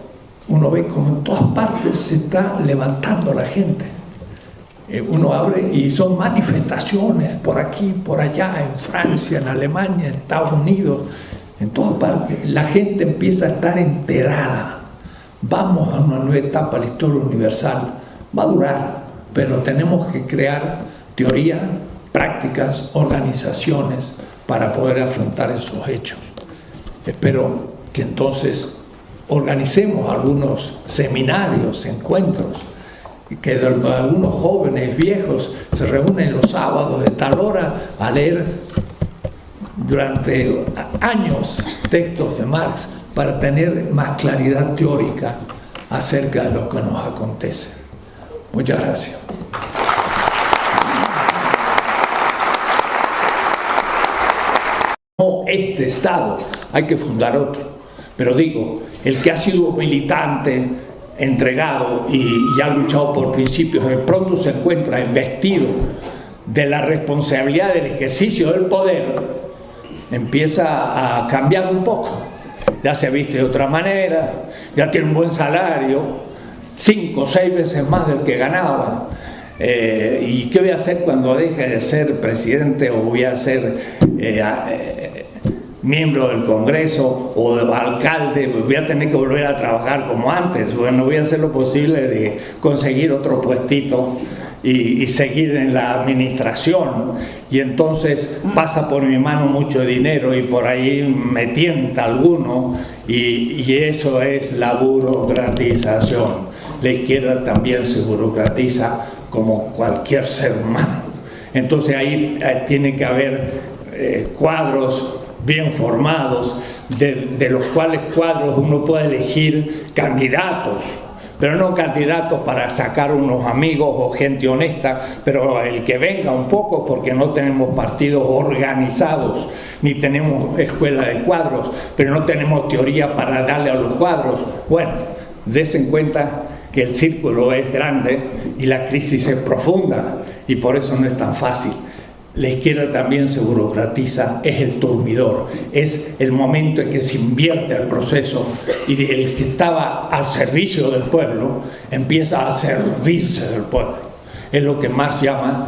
uno ve como en todas partes se está levantando la gente. Uno abre y son manifestaciones por aquí, por allá, en Francia, en Alemania, en Estados Unidos, en todas partes. La gente empieza a estar enterada. Vamos a una nueva etapa de la historia universal. Va a durar, pero tenemos que crear teoría, prácticas, organizaciones para poder afrontar esos hechos. Espero que entonces organicemos algunos seminarios, encuentros, que algunos jóvenes, viejos, se reúnen los sábados de tal hora a leer durante años textos de Marx para tener más claridad teórica acerca de lo que nos acontece. Muchas gracias. No este Estado, hay que fundar otro. Pero digo, el que ha sido militante, entregado y ha luchado por principios, de pronto se encuentra investido de la responsabilidad del ejercicio del poder, empieza a cambiar un poco. Ya se viste de otra manera, ya tiene un buen salario, 5 o 6 veces más del que ganaba. ¿Y qué voy a hacer cuando deje de ser presidente o voy a ser miembro del Congreso o alcalde? Voy a tener que volver a trabajar como antes. Bueno, voy a hacer lo posible de conseguir otro puestito y seguir en la administración, y entonces pasa por mi mano mucho dinero y por ahí me tienta alguno, y eso es la burocratización. La izquierda también se burocratiza como cualquier ser humano. Entonces ahí tiene que haber cuadros bien formados, de los cuales cuadros uno puede elegir candidatos, pero no candidatos para sacar unos amigos o gente honesta, pero el que venga un poco, porque no tenemos partidos organizados, ni tenemos escuela de cuadros, pero no tenemos teoría para darle a los cuadros. Bueno, des en cuenta que el círculo es grande y la crisis es profunda, y por eso no es tan fácil. La izquierda también se burocratiza, es el turmidor, es el momento en que se invierte el proceso y el que estaba al servicio del pueblo empieza a servirse del pueblo. Es lo que Marx llama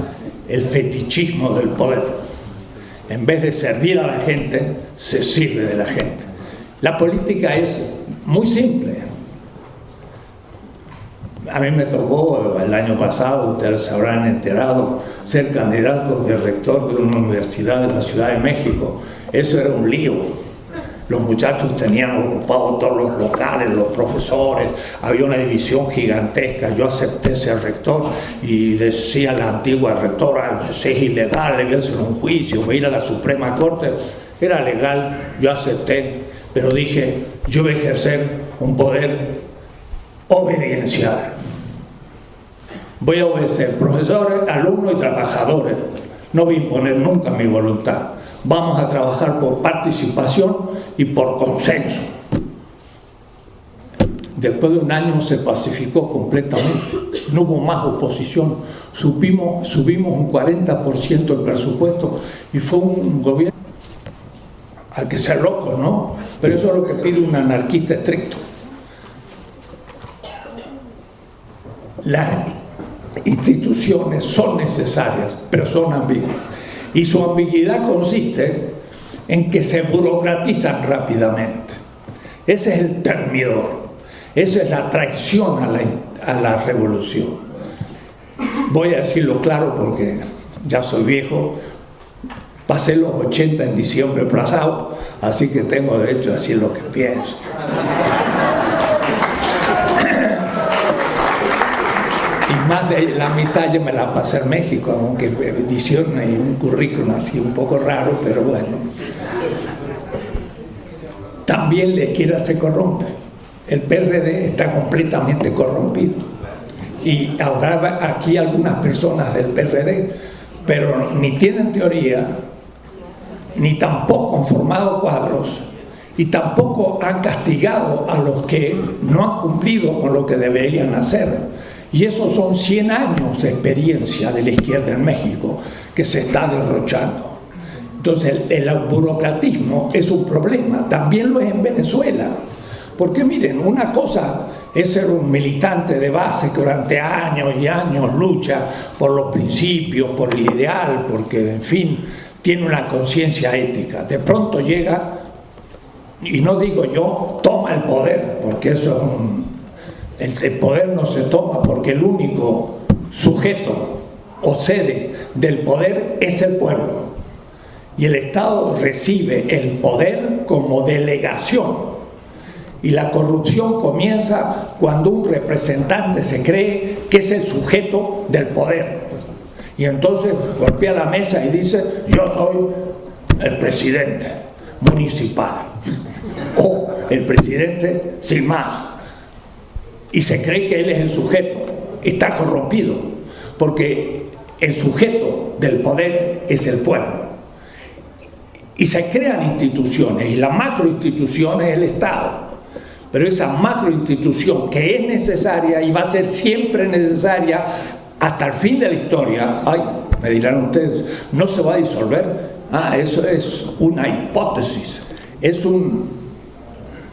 el fetichismo del poder. En vez de servir a la gente, se sirve de la gente. La política es muy simple. A mí me tocó el año pasado, ustedes se habrán enterado, ser candidato de rector de una universidad de la Ciudad de México. Eso era un lío. Los muchachos tenían ocupados todos los locales, los profesores, había una división gigantesca. Yo acepté ser rector y decía la antigua rectora, es ilegal, le voy a hacer un juicio, voy a ir a la Suprema Corte. Era legal, yo acepté, pero dije, yo voy a ejercer un poder obediencial. Voy a obedecer profesores, alumnos y trabajadores. No voy a imponer nunca mi voluntad. Vamos a trabajar por participación y por consenso. Después de un año se pacificó completamente. No hubo más oposición. Subimos un 40% el presupuesto y fue un gobierno al que ser loco, ¿no? Pero eso es lo que pide un anarquista estricto. Las instituciones son necesarias, pero son ambiguas. Y su ambigüedad consiste en que se burocratizan rápidamente. Ese es el termidor. Esa es la traición a la revolución. Voy a decirlo claro porque ya soy viejo. Pasé los 80 en diciembre pasado, así que tengo derecho a decir lo que pienso. Y más de la mitad yo me la pasé en México, aunque edición y un currículum así un poco raro, pero bueno. También la izquierda se corrompe. El PRD está completamente corrompido. Y habrá aquí algunas personas del PRD, pero ni tienen teoría, ni tampoco han formado cuadros, y tampoco han castigado a los que no han cumplido con lo que deberían hacer. Y esos son 100 años de experiencia de la izquierda en México que se está derrochando. Entonces el burocratismo es un problema, también lo es en Venezuela. Porque miren, una cosa es ser un militante de base que durante años y años lucha por los principios, por el ideal, porque en fin, tiene una conciencia ética. De pronto llega, y no digo yo, toma el poder, porque eso es el poder no se toma porque el único sujeto o sede del poder es el pueblo. Y el Estado recibe el poder como delegación. Y la corrupción comienza cuando un representante se cree que es el sujeto del poder. Y entonces golpea la mesa y dice, yo soy el presidente municipal o el presidente sin más. Y se cree que él es el sujeto. Está corrompido porque el sujeto del poder es el pueblo. Y se crean instituciones, y la macroinstitución es el Estado. Pero esa macroinstitución que es necesaria y va a ser siempre necesaria hasta el fin de la historia, ay, me dirán ustedes, ¿no se va a disolver? Eso es una hipótesis, es un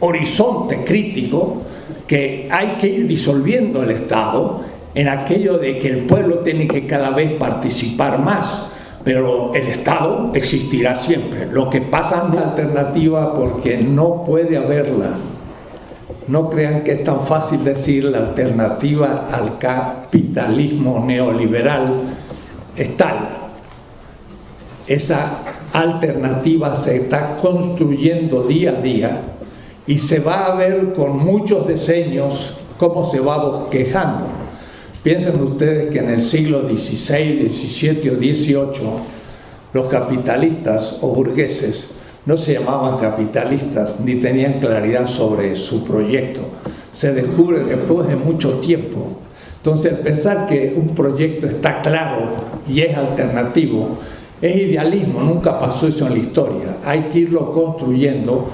horizonte crítico que hay que ir disolviendo el Estado en aquello de que el pueblo tiene que cada vez participar más. Pero el Estado existirá siempre. Lo que pasa no es alternativa porque no puede haberla. No crean que es tan fácil decir la alternativa al capitalismo neoliberal es tal. Esa alternativa se está construyendo día a día y se va a ver con muchos diseños cómo se va bosquejando. Piensen ustedes que en el siglo XVI, XVII o XVIII los capitalistas o burgueses no se llamaban capitalistas ni tenían claridad sobre su proyecto. Se descubre después de mucho tiempo. Entonces, el pensar que un proyecto está claro y es alternativo es idealismo, nunca pasó eso en la historia. Hay que irlo construyendo,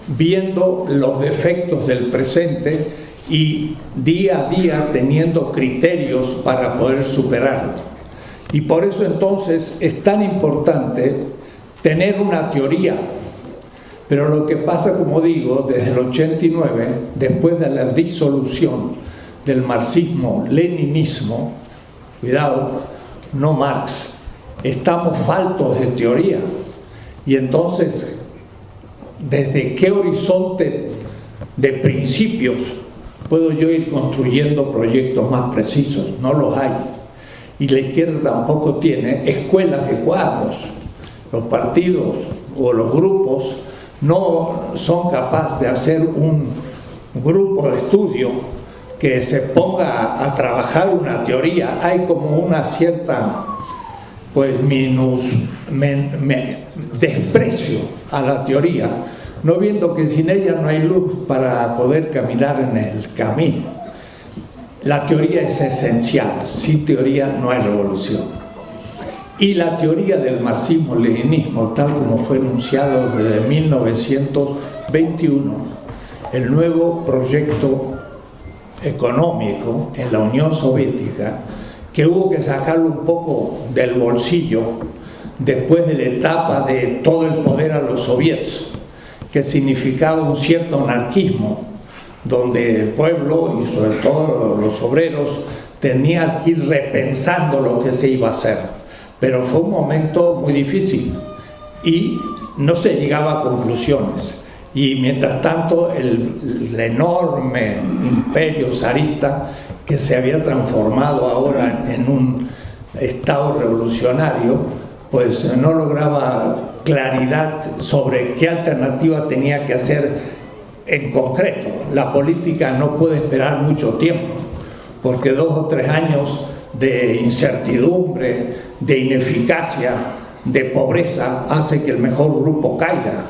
viendo los defectos del presente y día a día teniendo criterios para poder superarlo. Y por eso entonces es tan importante tener una teoría. Pero lo que pasa, como digo, desde el 89, después de la disolución del marxismo-leninismo, cuidado, no Marx, estamos faltos de teoría. Y entonces, ¿desde qué horizonte de principios puedo yo ir construyendo proyectos más precisos? No los hay. Y la izquierda tampoco tiene escuelas de cuadros. Los partidos o los grupos no son capaces de hacer un grupo de estudio que se ponga a trabajar una teoría. Hay como una cierta desprecio a la teoría, no viendo que sin ella no hay luz para poder caminar en el camino. La teoría es esencial, sin teoría no hay revolución. Y la teoría del marxismo-leninismo, tal como fue enunciado desde 1921, el nuevo proyecto económico en la Unión Soviética, que hubo que sacarlo un poco del bolsillo después de la etapa de todo el poder a los soviets, que significaba un cierto anarquismo, donde el pueblo y sobre todo los obreros tenían que ir repensando lo que se iba a hacer. Pero fue un momento muy difícil y no se llegaba a conclusiones. Y mientras tanto el enorme imperio zarista, que se había transformado ahora en un estado revolucionario, pues no lograba claridad sobre qué alternativa tenía que hacer en concreto. La política no puede esperar mucho tiempo, porque 2 o 3 años de incertidumbre, de ineficacia, de pobreza, hace que el mejor grupo caiga.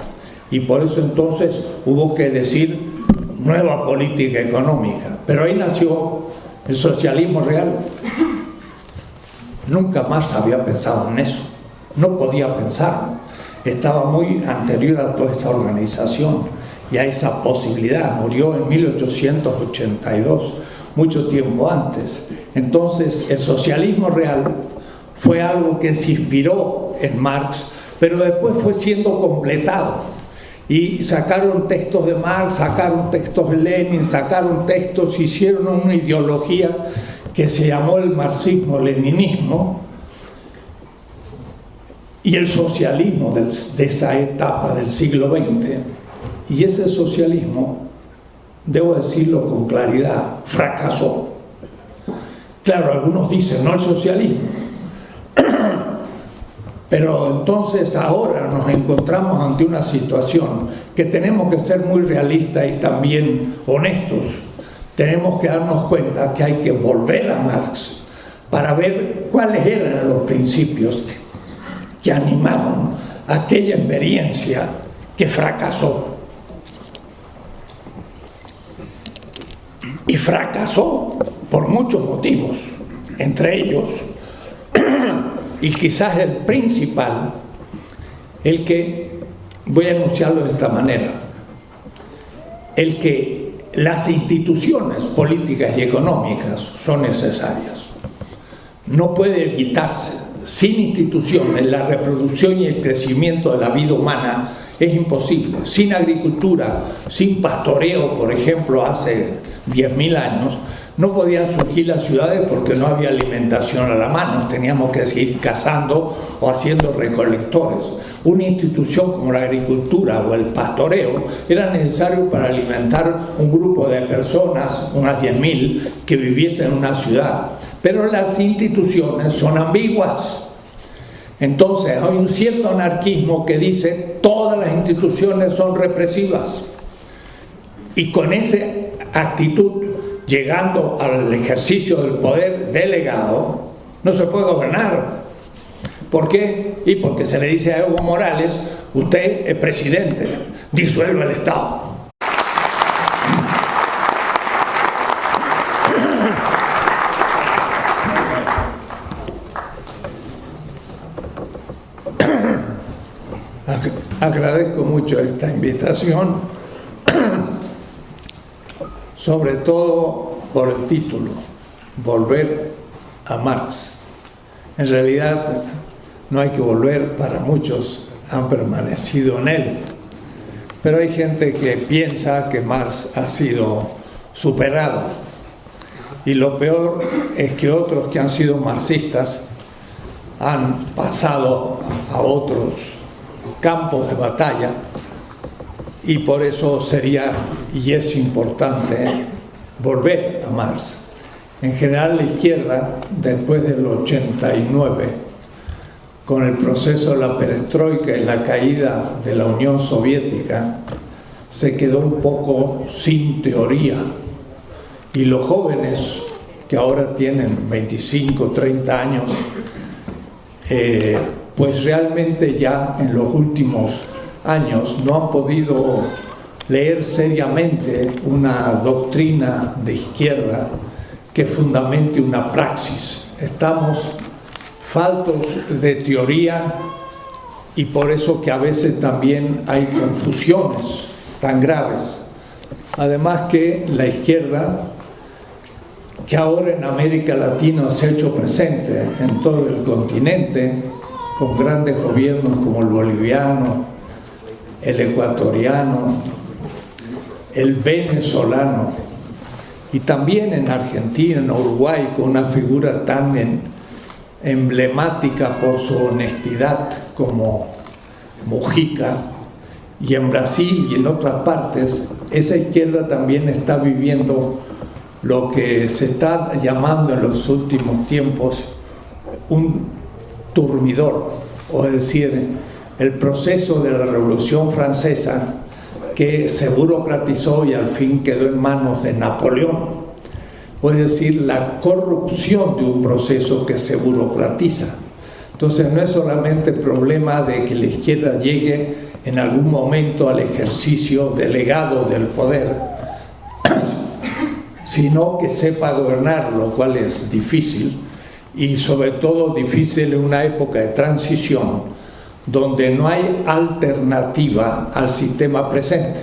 Y por eso entonces hubo que decir nueva política económica. Pero ahí nació el socialismo real. Nunca más había pensado en eso. No podía pensarlo. Estaba muy anterior a toda esa organización y a esa posibilidad. Murió en 1882, mucho tiempo antes. Entonces, el socialismo real fue algo que se inspiró en Marx, pero después fue siendo completado. Y sacaron textos de Marx, sacaron textos de Lenin, sacaron textos, hicieron una ideología que se llamó el marxismo-leninismo, y el socialismo de esa etapa del siglo XX. Y ese socialismo, debo decirlo con claridad, fracasó. Claro, algunos dicen, no el socialismo. Pero entonces ahora nos encontramos ante una situación que tenemos que ser muy realistas y también honestos. Tenemos que darnos cuenta que hay que volver a Marx para ver cuáles eran los principios que animaron aquella experiencia que fracasó. Y fracasó por muchos motivos, entre ellos, y quizás el principal, el que, voy a enunciarlo de esta manera, el que las instituciones políticas y económicas son necesarias. No puede quitarse. Sin instituciones, la reproducción y el crecimiento de la vida humana es imposible. Sin agricultura, sin pastoreo, por ejemplo, hace 10.000 años, no podían surgir las ciudades porque no había alimentación a la mano. Teníamos que seguir cazando o haciendo recolectores. Una institución como la agricultura o el pastoreo era necesario para alimentar un grupo de personas, unas 10.000, que viviesen en una ciudad. Pero las instituciones son ambiguas. Entonces hay un cierto anarquismo que dice todas las instituciones son represivas. Y con esa actitud, llegando al ejercicio del poder delegado, no se puede gobernar. ¿Por qué? Y porque se le dice a Evo Morales, usted es presidente, disuelva el Estado. Agradezco mucho esta invitación, sobre todo por el título, Volver a Marx. En realidad no hay que volver, para muchos han permanecido en él, pero hay gente que piensa que Marx ha sido superado, y lo peor es que otros que han sido marxistas han pasado a otros campos de batalla, y por eso sería y es importante volver a Marx. En general, la izquierda, después del 89, con el proceso de la perestroika y la caída de la Unión Soviética, se quedó un poco sin teoría, y los jóvenes que ahora tienen 25, 30 años, pues realmente ya en los últimos años no han podido leer seriamente una doctrina de izquierda que fundamente una praxis. Estamos faltos de teoría, y por eso que a veces también hay confusiones tan graves. Además que la izquierda, que ahora en América Latina se ha hecho presente en todo el continente, con grandes gobiernos como el boliviano, el ecuatoriano, el venezolano, y también en Argentina, en Uruguay, con una figura tan emblemática por su honestidad como Mujica, y en Brasil y en otras partes, esa izquierda también está viviendo lo que se está llamando en los últimos tiempos un turmidor. o decir, el proceso de la Revolución Francesa, que se burocratizó y al fin quedó en manos de Napoleón, o decir, la corrupción de un proceso que se burocratiza. Entonces no es solamente el problema de que la izquierda llegue en algún momento al ejercicio delegado del poder, sino que sepa gobernar, lo cual es difícil, y sobre todo difícil en una época de transición donde no hay alternativa al sistema presente.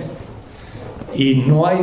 Y no hay